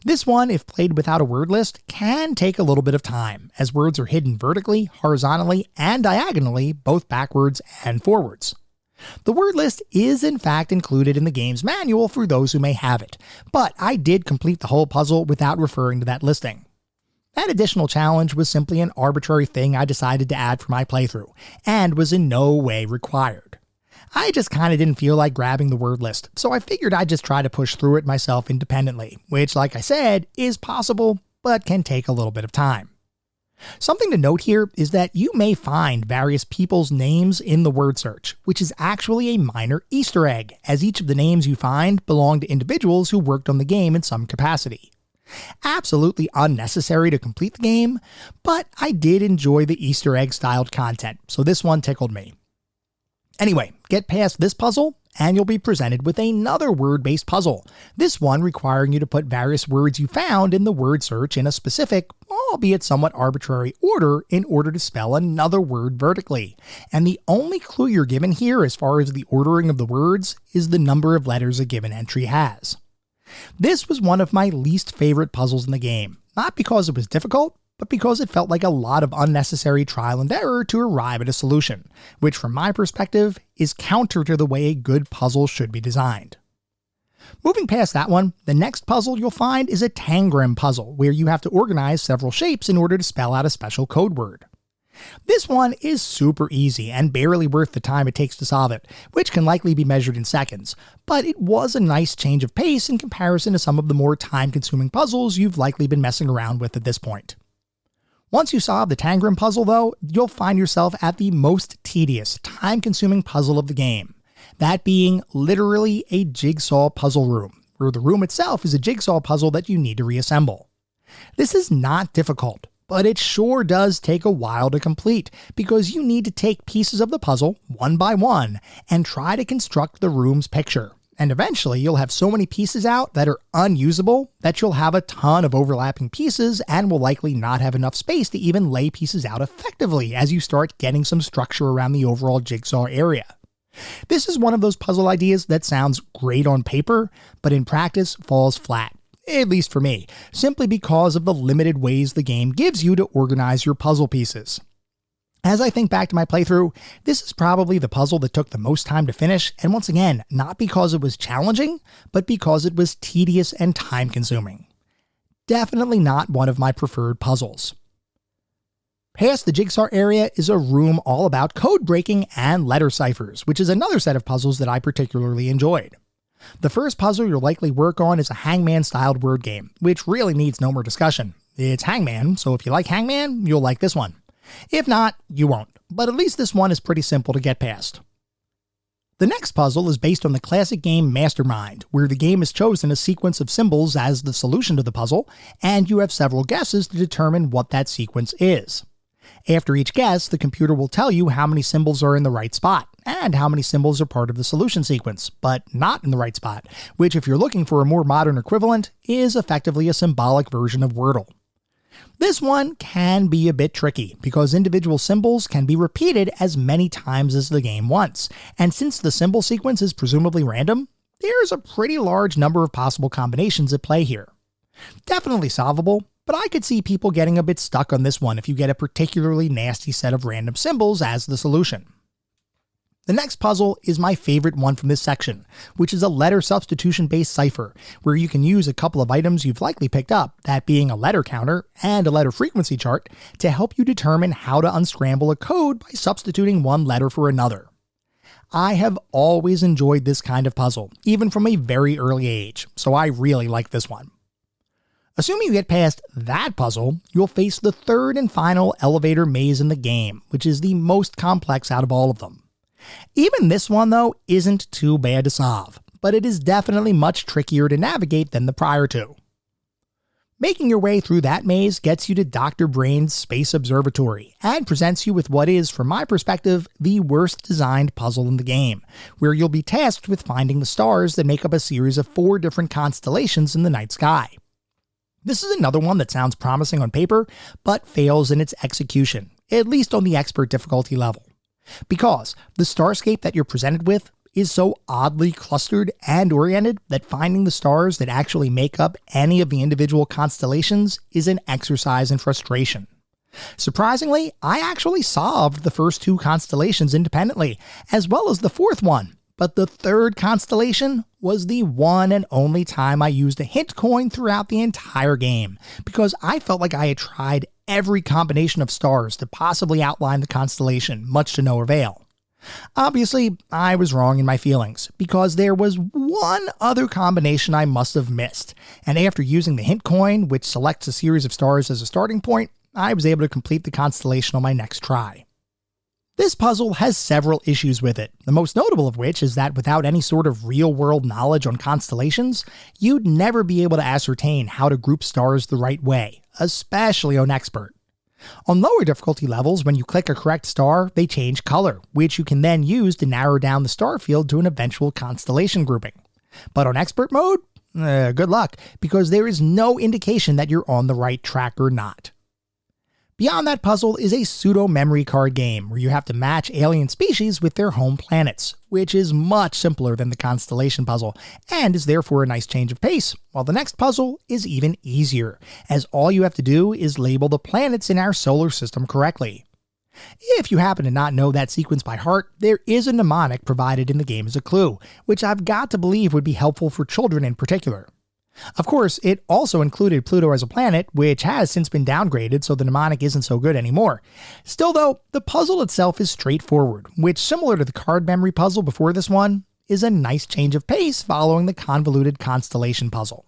This one, if played without a word list, can take a little bit of time, as words are hidden vertically, horizontally, and diagonally, both backwards and forwards. The word list is in fact included in the game's manual for those who may have it, but I did complete the whole puzzle without referring to that listing. That additional challenge was simply an arbitrary thing I decided to add for my playthrough, and was in no way required. I just kinda didn't feel like grabbing the word list, so I figured I'd just try to push through it myself independently, which, like I said, is possible, but can take a little bit of time. Something to note here is that you may find various people's names in the word search, which is actually a minor Easter egg, as each of the names you find belong to individuals who worked on the game in some capacity. Absolutely unnecessary to complete the game, but I did enjoy the Easter egg styled content, so this one tickled me. Anyway, get past this puzzle and you'll be presented with another word-based puzzle, this one requiring you to put various words you found in the word search in a specific, albeit somewhat arbitrary order in order to spell another word vertically. And the only clue you're given here as far as the ordering of the words is the number of letters a given entry has. This was one of my least favorite puzzles in the game, not because it was difficult, but because it felt like a lot of unnecessary trial and error to arrive at a solution, which from my perspective is counter to the way a good puzzle should be designed. Moving past that one, the next puzzle you'll find is a tangram puzzle, where you have to organize several shapes in order to spell out a special code word. This one is super easy and barely worth the time it takes to solve it, which can likely be measured in seconds, but it was a nice change of pace in comparison to some of the more time-consuming puzzles you've likely been messing around with at this point. Once you solve the tangram puzzle though, you'll find yourself at the most tedious, time-consuming puzzle of the game, that being literally a jigsaw puzzle room, where the room itself is a jigsaw puzzle that you need to reassemble. This is not difficult, but it sure does take a while to complete, because you need to take pieces of the puzzle one by one and try to construct the room's picture. And eventually you'll have so many pieces out that are unusable that you'll have a ton of overlapping pieces and will likely not have enough space to even lay pieces out effectively as you start getting some structure around the overall jigsaw area. This is one of those puzzle ideas that sounds great on paper, but in practice falls flat. At least for me, simply because of the limited ways the game gives you to organize your puzzle pieces. As I think back to my playthrough, this is probably the puzzle that took the most time to finish, and once again, not because it was challenging, but because it was tedious and time-consuming. Definitely not one of my preferred puzzles. Past the jigsaw area is a room all about code breaking and letter ciphers, which is another set of puzzles that I particularly enjoyed. The first puzzle you'll likely work on is a Hangman-styled word game, which really needs no more discussion. It's Hangman, so if you like Hangman, you'll like this one. If not, you won't, but at least this one is pretty simple to get past. The next puzzle is based on the classic game Mastermind, where the game has chosen a sequence of symbols as the solution to the puzzle, and you have several guesses to determine what that sequence is. After each guess, the computer will tell you how many symbols are in the right spot, and how many symbols are part of the solution sequence, but not in the right spot, which, if you're looking for a more modern equivalent, is effectively a symbolic version of Wordle. This one can be a bit tricky, because individual symbols can be repeated as many times as the game wants, and since the symbol sequence is presumably random, there's a pretty large number of possible combinations at play here. Definitely solvable, but I could see people getting a bit stuck on this one if you get a particularly nasty set of random symbols as the solution. The next puzzle is my favorite one from this section, which is a letter substitution-based cipher, where you can use a couple of items you've likely picked up, that being a letter counter and a letter frequency chart, to help you determine how to unscramble a code by substituting one letter for another. I have always enjoyed this kind of puzzle, even from a very early age, so I really like this one. Assuming you get past that puzzle, you'll face the third and final elevator maze in the game, which is the most complex out of all of them. Even this one, though, isn't too bad to solve, but it is definitely much trickier to navigate than the prior two. Making your way through that maze gets you to Dr. Brain's Space Observatory, and presents you with what is, from my perspective, the worst designed puzzle in the game, where you'll be tasked with finding the stars that make up a series of 4 different constellations in the night sky. This is another one that sounds promising on paper, but fails in its execution, at least on the expert difficulty level. Because the starscape that you're presented with is so oddly clustered and oriented that finding the stars that actually make up any of the individual constellations is an exercise in frustration. Surprisingly, I actually solved the first 2 constellations independently, as well as the 4th one, but the 3rd constellation was the one and only time I used a hint coin throughout the entire game, because I felt like I had tried every combination of stars to possibly outline the constellation, much to no avail. Obviously, I was wrong in my feelings, because there was one other combination I must have missed, and after using the hint coin, which selects a series of stars as a starting point, I was able to complete the constellation on my next try. This puzzle has several issues with it, the most notable of which is that without any sort of real-world knowledge on constellations, you'd never be able to ascertain how to group stars the right way, especially on Expert. On lower difficulty levels, when you click a correct star, they change color, which you can then use to narrow down the star field to an eventual constellation grouping. But on Expert mode, good luck, because there is no indication that you're on the right track or not. Beyond that puzzle is a pseudo-memory card game where you have to match alien species with their home planets, which is much simpler than the constellation puzzle, and is therefore a nice change of pace, while the next puzzle is even easier, as all you have to do is label the planets in our solar system correctly. If you happen to not know that sequence by heart, there is a mnemonic provided in the game as a clue, which I've got to believe would be helpful for children in particular. Of course, it also included Pluto as a planet, which has since been downgraded, so the mnemonic isn't so good anymore. Still though, the puzzle itself is straightforward, which, similar to the card memory puzzle before this one, is a nice change of pace following the convoluted constellation puzzle.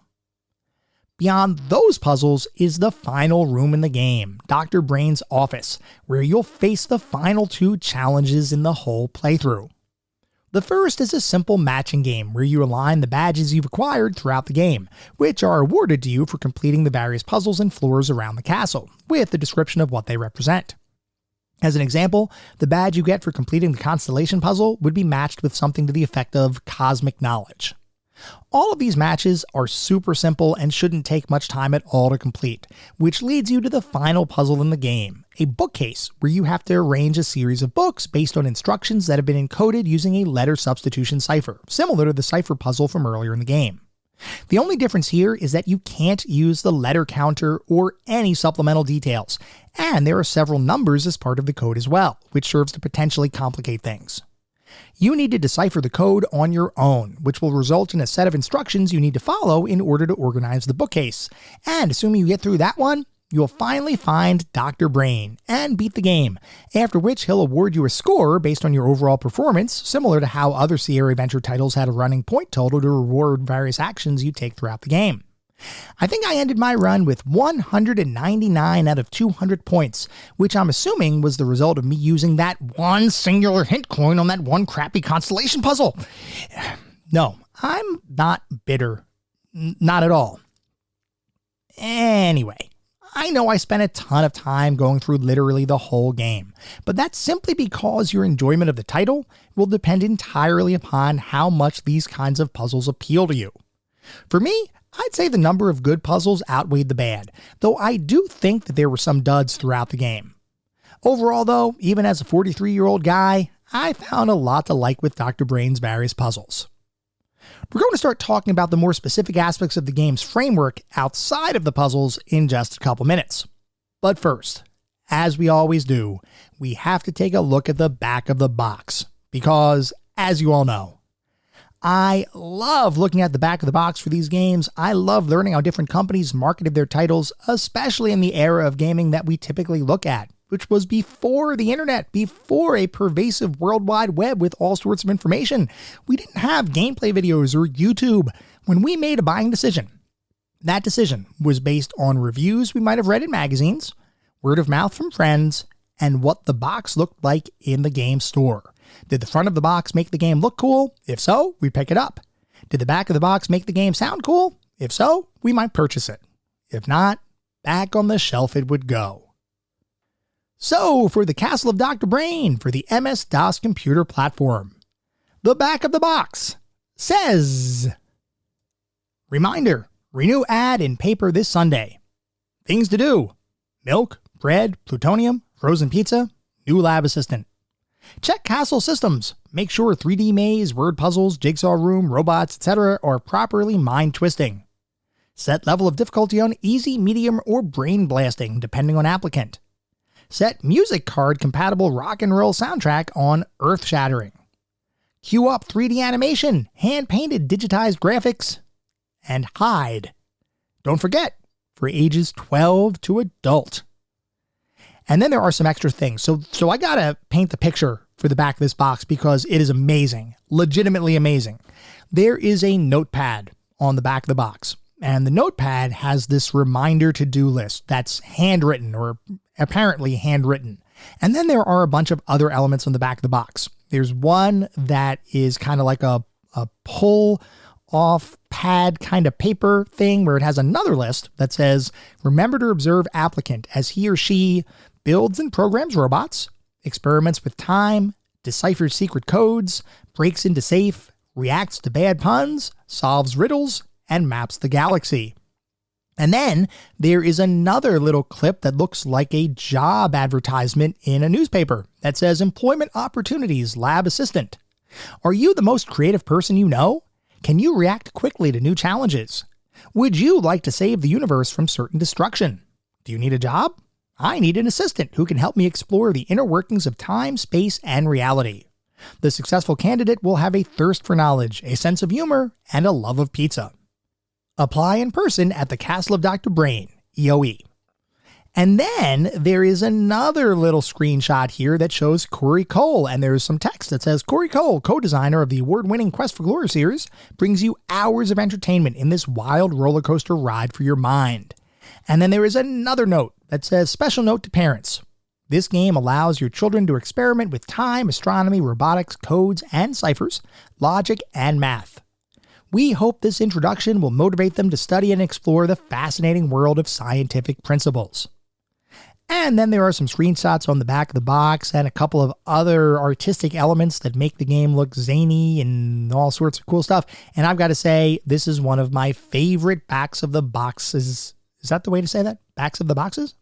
Beyond those puzzles is the final room in the game, Dr. Brain's office, where you'll face the final two challenges in the whole playthrough. The first is a simple matching game where you align the badges you've acquired throughout the game, which are awarded to you for completing the various puzzles and floors around the castle, with a description of what they represent. As an example, the badge you get for completing the constellation puzzle would be matched with something to the effect of cosmic knowledge. All of these matches are super simple and shouldn't take much time at all to complete, which leads you to the final puzzle in the game, a bookcase where you have to arrange a series of books based on instructions that have been encoded using a letter substitution cipher, similar to the cipher puzzle from earlier in the game. The only difference here is that you can't use the letter counter or any supplemental details, and there are several numbers as part of the code as well, which serves to potentially complicate things. You need to decipher the code on your own, which will result in a set of instructions you need to follow in order to organize the bookcase. And assuming you get through that one, you'll finally find Dr. Brain and beat the game, after which he'll award you a score based on your overall performance, similar to how other Sierra Adventure titles had a running point total to reward various actions you take throughout the game. I think I ended my run with 199 out of 200 points, which I'm assuming was the result of me using that one singular hint coin on that one crappy constellation puzzle. No, I'm not bitter. Not at all. Anyway, I know I spent a ton of time going through literally the whole game, but that's simply because your enjoyment of the title will depend entirely upon how much these kinds of puzzles appeal to you. For me, I'd say the number of good puzzles outweighed the bad, though I do think that there were some duds throughout the game. Overall though, even as a 43-year-old guy, I found a lot to like with Dr. Brain's various puzzles. We're going to start talking about the more specific aspects of the game's framework outside of the puzzles in just a couple minutes. But first, as we always do, we have to take a look at the back of the box, because, as you all know, I love looking at the back of the box for these games. I love learning how different companies marketed their titles, especially in the era of gaming that we typically look at, which was before the internet, before a pervasive worldwide web with all sorts of information. We didn't have gameplay videos or YouTube. When we made a buying decision, that decision was based on reviews we might have read in magazines, word of mouth from friends, and what the box looked like in the game store. Did the front of the box make the game look cool? If so, we'd pick it up. Did the back of the box make the game sound cool? If so, we might purchase it. If not, back on the shelf it would go. So, for the Castle of Dr. Brain for the MS-DOS computer platform, the back of the box says, reminder, renew ad in paper this Sunday. Things to do: milk, bread, plutonium, frozen pizza, new lab assistant. Check Castle systems. Make sure 3D maze, word puzzles, jigsaw room, robots, etc. are properly mind-twisting. Set level of difficulty on easy, medium, or brain blasting, depending on applicant. Set music card compatible rock and roll soundtrack on earth-shattering. Queue up 3D animation, hand-painted digitized graphics, and hide. Don't forget, for ages 12 to adult. And then there are some extra things. So I gotta paint the picture for the back of this box because it is amazing, legitimately amazing. There is a notepad on the back of the box, and the notepad has this reminder to-do list that's handwritten, or apparently handwritten. And then there are a bunch of other elements on the back of the box. There's one that is kind of like a pull off pad kind of paper thing where it has another list that says, remember to observe applicant as he or she builds and programs robots, experiments with time, deciphers secret codes, breaks into safe, reacts to bad puns, solves riddles, and maps the galaxy. And then there is another little clip that looks like a job advertisement in a newspaper that says employment opportunities, lab assistant. Are you the most creative person you know? Can you react quickly to new challenges? Would you like to save the universe from certain destruction? Do you need a job? I need an assistant who can help me explore the inner workings of time, space, and reality. The successful candidate will have a thirst for knowledge, a sense of humor, and a love of pizza. Apply in person at the Castle of Dr. Brain, EOE. And then there is another little screenshot here that shows Corey Cole, and there's some text that says, Corey Cole, co-designer of the award-winning Quest for Glory series, brings you hours of entertainment in this wild roller coaster ride for your mind. And then there is another note that says, special note to parents. This game allows your children to experiment with time, astronomy, robotics, codes, and ciphers, logic, and math. We hope this introduction will motivate them to study and explore the fascinating world of scientific principles. And then there are some screenshots on the back of the box and a couple of other artistic elements that make the game look zany and all sorts of cool stuff. And I've got to say, this is one of my favorite backs of the boxes. Is that the way to say that? Backs of the boxes?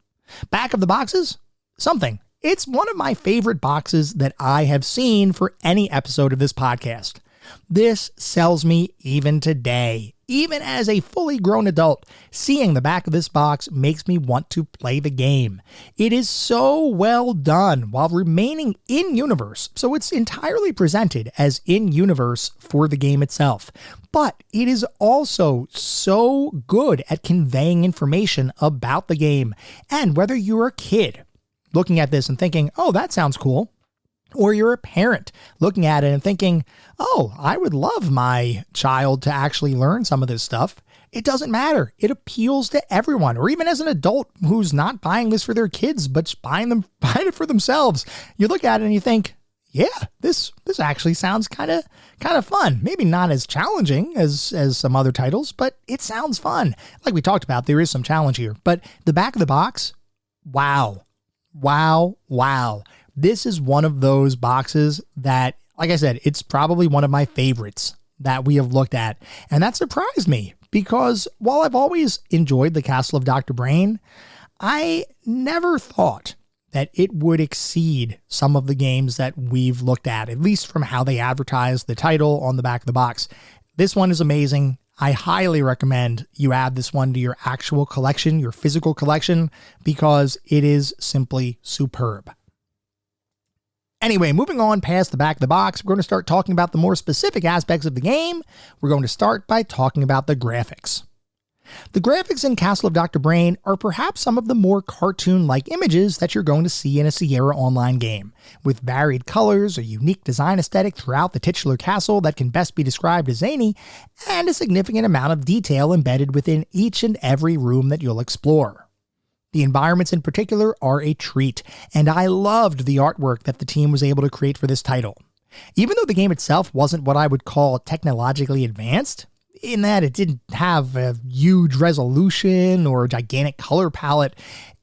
Back of the boxes? Something. It's one of my favorite boxes that I have seen for any episode of this podcast. This sells me even today. Even as a fully grown adult, seeing the back of this box makes me want to play the game. It is so well done while remaining in-universe, so it's entirely presented as in-universe for the game itself. But it is also so good at conveying information about the game. And whether you're a kid looking at this and thinking, oh, that sounds cool, or you're a parent looking at it and thinking, oh, I would love my child to actually learn some of this stuff. It doesn't matter. It appeals to everyone. Or even as an adult who's not buying this for their kids, but buying it for themselves. You look at it and you think, yeah, this actually sounds kind of fun. Maybe not as challenging as some other titles, but it sounds fun. Like we talked about, there is some challenge here. But the back of the box, wow. Wow, wow. This is one of those boxes that, like I said, it's probably one of my favorites that we have looked at. And that surprised me because while I've always enjoyed the Castle of Dr. Brain, I never thought that it would exceed some of the games that we've looked at least from how they advertise the title on the back of the box. This one is amazing. I highly recommend you add this one to your actual collection, your physical collection, because it is simply superb. Anyway, moving on past the back of the box, we're going to start talking about the more specific aspects of the game. We're going to start by talking about the graphics. The graphics in Castle of Dr. Brain are perhaps some of the more cartoon-like images that you're going to see in a Sierra Online game, with varied colors, a unique design aesthetic throughout the titular castle that can best be described as zany, and a significant amount of detail embedded within each and every room that you'll explore. The environments in particular are a treat, and I loved the artwork that the team was able to create for this title. Even though the game itself wasn't what I would call technologically advanced, in that it didn't have a huge resolution or a gigantic color palette,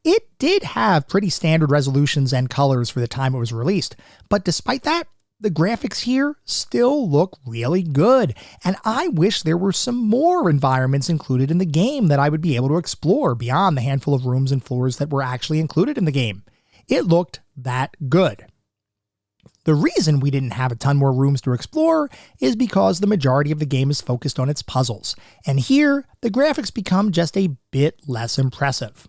it did have pretty standard resolutions and colors for the time it was released. But despite that, the graphics here still look really good, and I wish there were some more environments included in the game that I would be able to explore beyond the handful of rooms and floors that were actually included in the game. It looked that good. The reason we didn't have a ton more rooms to explore is because the majority of the game is focused on its puzzles, and here the graphics become just a bit less impressive.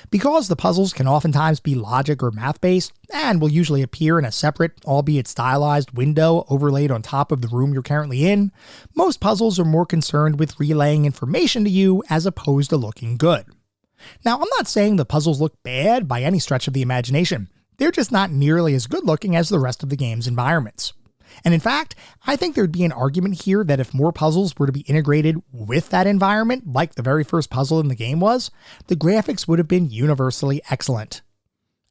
Because the puzzles can oftentimes be logic or math-based, and will usually appear in a separate, albeit stylized, window overlaid on top of the room you're currently in, most puzzles are more concerned with relaying information to you as opposed to looking good. Now, I'm not saying the puzzles look bad by any stretch of the imagination. They're just not nearly as good looking as the rest of the game's environments. And in fact, I think there'd be an argument here that if more puzzles were to be integrated with that environment, like the very first puzzle in the game was, the graphics would have been universally excellent.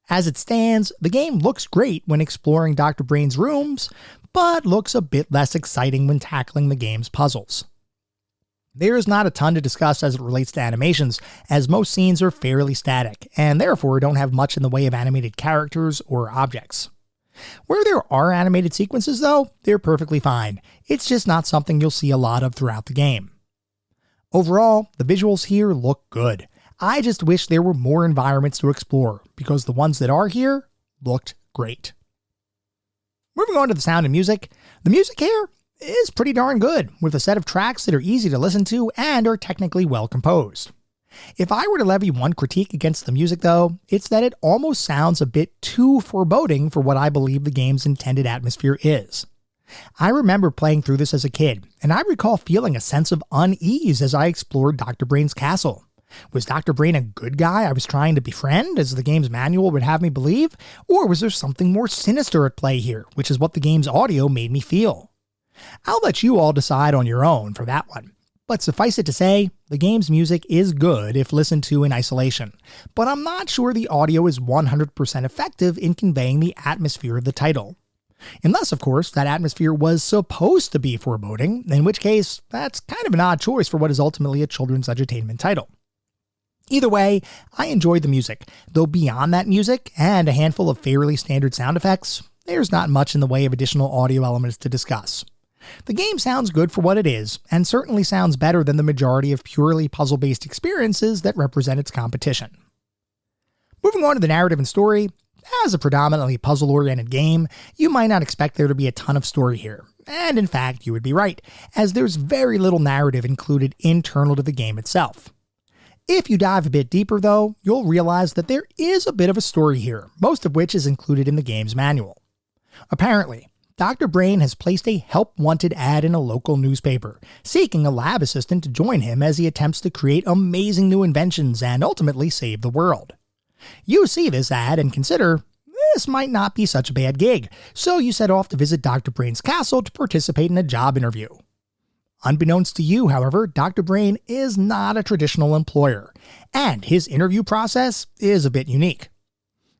As it stands, the game looks great when exploring Dr. Brain's rooms, but looks a bit less exciting when tackling the game's puzzles. There is not a ton to discuss as it relates to animations, as most scenes are fairly static, and therefore don't have much in the way of animated characters or objects. Where there are animated sequences though, they're perfectly fine. It's just not something you'll see a lot of throughout the game. Overall, the visuals here look good. I just wish there were more environments to explore, because the ones that are here looked great. Moving on to the sound and music, the music here is pretty darn good, with a set of tracks that are easy to listen to and are technically well composed. If I were to levy one critique against the music though, it's that it almost sounds a bit too foreboding for what I believe the game's intended atmosphere is. I remember playing through this as a kid, and I recall feeling a sense of unease as I explored Dr. Brain's castle. Was Dr. Brain a good guy I was trying to befriend, as the game's manual would have me believe? Or was there something more sinister at play here, which is what the game's audio made me feel? I'll let you all decide on your own for that one. But suffice it to say, the game's music is good if listened to in isolation, but I'm not sure the audio is 100% effective in conveying the atmosphere of the title. Unless, of course, that atmosphere was supposed to be foreboding, in which case, that's kind of an odd choice for what is ultimately a children's edutainment title. Either way, I enjoyed the music, though beyond that music and a handful of fairly standard sound effects, there's not much in the way of additional audio elements to discuss. The game sounds good for what it is, and certainly sounds better than the majority of purely puzzle-based experiences that represent its competition. Moving on to the narrative and story, as a predominantly puzzle-oriented game, you might not expect there to be a ton of story here, and in fact you would be right, as there's very little narrative included internal to the game itself. If you dive a bit deeper though, you'll realize that there is a bit of a story here, most of which is included in the game's manual. Apparently, Dr. Brain has placed a help-wanted ad in a local newspaper, seeking a lab assistant to join him as he attempts to create amazing new inventions and ultimately save the world. You see this ad and consider, this might not be such a bad gig, so you set off to visit Dr. Brain's castle to participate in a job interview. Unbeknownst to you, however, Dr. Brain is not a traditional employer, and his interview process is a bit unique.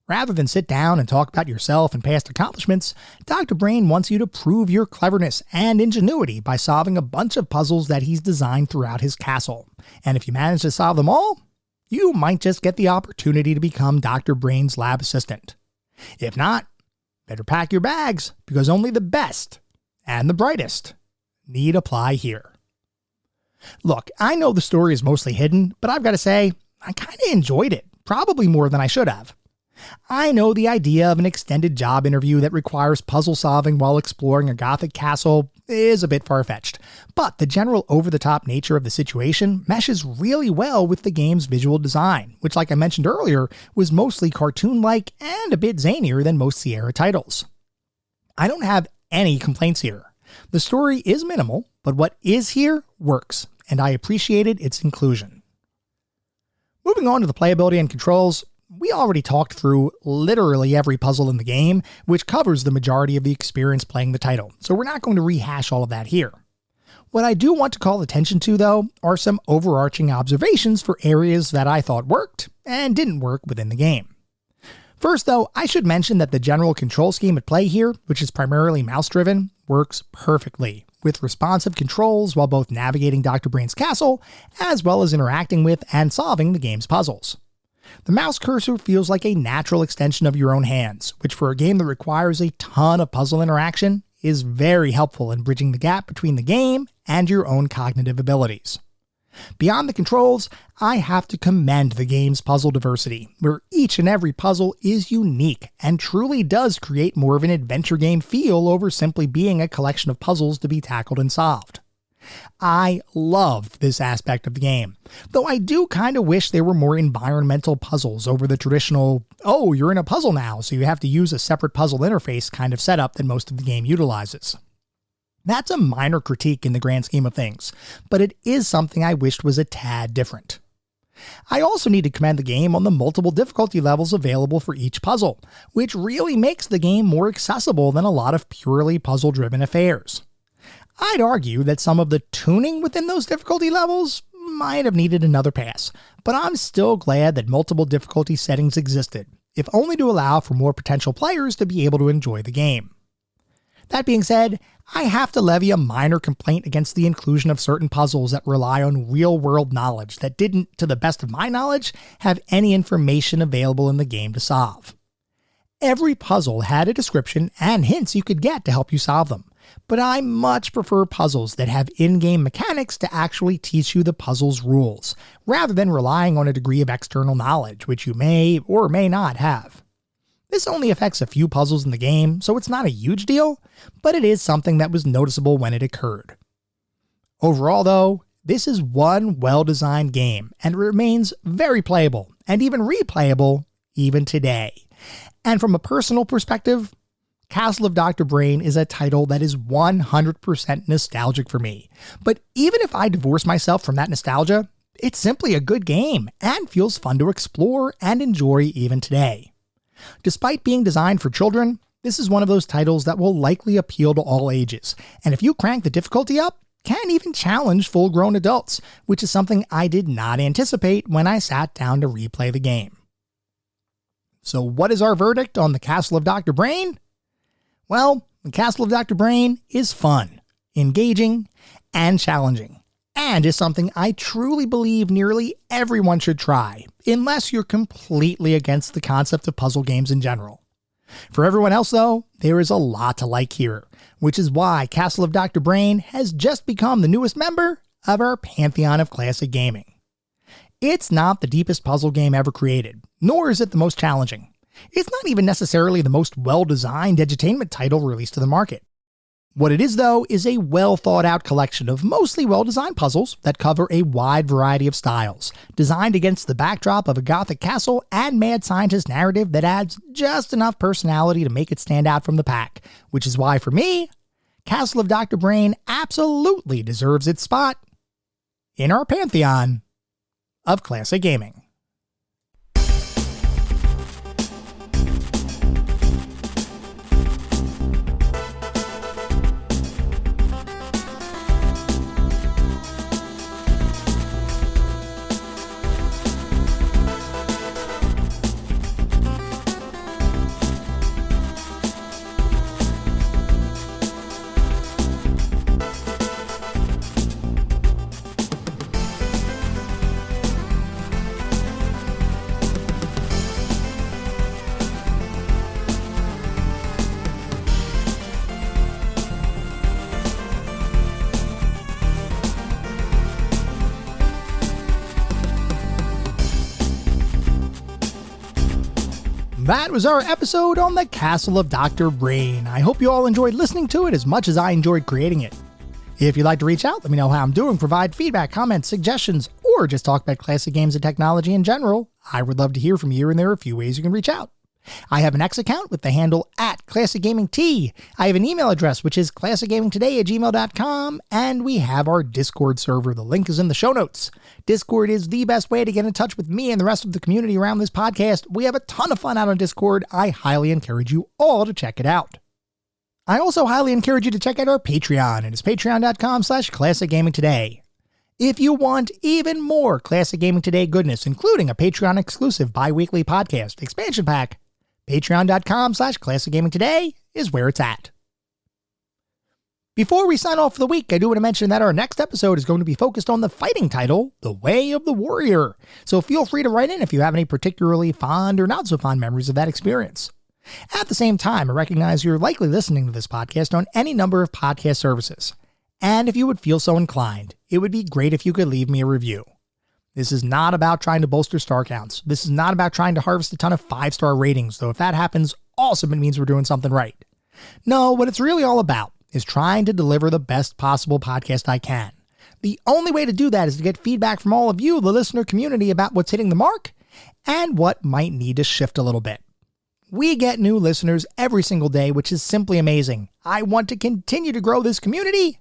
Rather than sit down and talk about yourself and past accomplishments, Dr. Brain wants you to prove your cleverness and ingenuity by solving a bunch of puzzles that he's designed throughout his castle. And if you manage to solve them all, you might just get the opportunity to become Dr. Brain's lab assistant. If not, better pack your bags, because only the best and the brightest need apply here. Look, I know the story is mostly hidden, but I've got to say, I kind of enjoyed it, probably more than I should have. I know the idea of an extended job interview that requires puzzle solving while exploring a Gothic castle is a bit far-fetched, but the general over-the-top nature of the situation meshes really well with the game's visual design, which, like I mentioned earlier, was mostly cartoon-like and a bit zanier than most Sierra titles. I don't have any complaints here. The story is minimal, but what is here works, and I appreciated its inclusion. Moving on to the playability and controls, we already talked through literally every puzzle in the game, which covers the majority of the experience playing the title, so we're not going to rehash all of that here. What I do want to call attention to, though, are some overarching observations for areas that I thought worked and didn't work within the game. First, though, I should mention that the general control scheme at play here, which is primarily mouse-driven, works perfectly, with responsive controls while both navigating Dr. Brain's castle, as well as interacting with and solving the game's puzzles. The mouse cursor feels like a natural extension of your own hands, which for a game that requires a ton of puzzle interaction, is very helpful in bridging the gap between the game and your own cognitive abilities. Beyond the controls, I have to commend the game's puzzle diversity, where each and every puzzle is unique and truly does create more of an adventure game feel over simply being a collection of puzzles to be tackled and solved. I loved this aspect of the game, though I do kind of wish there were more environmental puzzles over the traditional, oh, you're in a puzzle now, so you have to use a separate puzzle interface kind of setup that most of the game utilizes. That's a minor critique in the grand scheme of things, but it is something I wished was a tad different. I also need to commend the game on the multiple difficulty levels available for each puzzle, which really makes the game more accessible than a lot of purely puzzle-driven affairs. I'd argue that some of the tuning within those difficulty levels might have needed another pass, but I'm still glad that multiple difficulty settings existed, if only to allow for more potential players to be able to enjoy the game. That being said, I have to levy a minor complaint against the inclusion of certain puzzles that rely on real-world knowledge that didn't, to the best of my knowledge, have any information available in the game to solve. Every puzzle had a description and hints you could get to help you solve them, but I much prefer puzzles that have in-game mechanics to actually teach you the puzzle's rules, rather than relying on a degree of external knowledge, which you may or may not have. This only affects a few puzzles in the game, so it's not a huge deal, but it is something that was noticeable when it occurred. Overall though, this is one well-designed game, and it remains very playable, and even replayable, even today. And from a personal perspective, Castle of Dr. Brain is a title that is 100% nostalgic for me. But even if I divorce myself from that nostalgia, it's simply a good game, and feels fun to explore and enjoy even today. Despite being designed for children, this is one of those titles that will likely appeal to all ages, and if you crank the difficulty up, can even challenge full-grown adults, which is something I did not anticipate when I sat down to replay the game. So what is our verdict on the Castle of Dr. Brain? Well, the Castle of Dr. Brain is fun, engaging, and challenging, and is something I truly believe nearly everyone should try, unless you're completely against the concept of puzzle games in general. For everyone else though, there is a lot to like here, which is why Castle of Dr. Brain has just become the newest member of our pantheon of classic gaming. It's not the deepest puzzle game ever created, nor is it the most challenging. It's not even necessarily the most well-designed edutainment title released to the market. What it is though is a well-thought-out collection of mostly well-designed puzzles that cover a wide variety of styles, designed against the backdrop of a gothic castle and mad scientist narrative that adds just enough personality to make it stand out from the pack, which is why for me, Castle of Dr. Brain absolutely deserves its spot in our pantheon of classic gaming. That was our episode on the Castle of Dr. Brain. I hope you all enjoyed listening to it as much as I enjoyed creating it. If you'd like to reach out, let me know how I'm doing, provide feedback, comments, suggestions, or just talk about classic games and technology in general. I would love to hear from you, and there are a few ways you can reach out. I have an X account with the handle @ClassicGamingT. I have an email address, which is classicgamingtoday@gmail.com, and we have our Discord server. The link is in the show notes. Discord is the best way to get in touch with me and the rest of the community around this podcast. We have a ton of fun out on Discord. I highly encourage you all to check it out. I also highly encourage you to check out our Patreon, and it's patreon.com/ClassicGamingToday. If you want even more Classic Gaming Today goodness, including a Patreon exclusive bi-weekly podcast expansion pack, patreon.com/ClassicGamingToday is where it's at. Before we sign off for the week, I do want to mention that our next episode is going to be focused on the fighting title, The Way of the Warrior. So feel free to write in if you have any particularly fond or not so fond memories of that experience. At the same time, I recognize you're likely listening to this podcast on any number of podcast services. And if you would feel so inclined, it would be great if you could leave me a review. This is not about trying to bolster star counts. This is not about trying to harvest a ton of 5-star ratings, though if that happens, awesome, it means we're doing something right. No, what it's really all about is trying to deliver the best possible podcast I can. The only way to do that is to get feedback from all of you, the listener community, about what's hitting the mark and what might need to shift a little bit. We get new listeners every single day, which is simply amazing. I want to continue to grow this community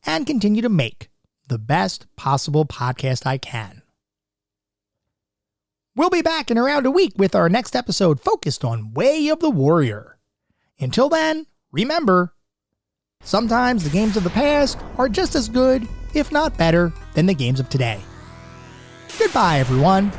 and continue to make the best possible podcast I can. We'll be back in around a week with our next episode focused on Way of the Warrior. Until then, remember, sometimes the games of the past are just as good, if not better, than the games of today. Goodbye, everyone.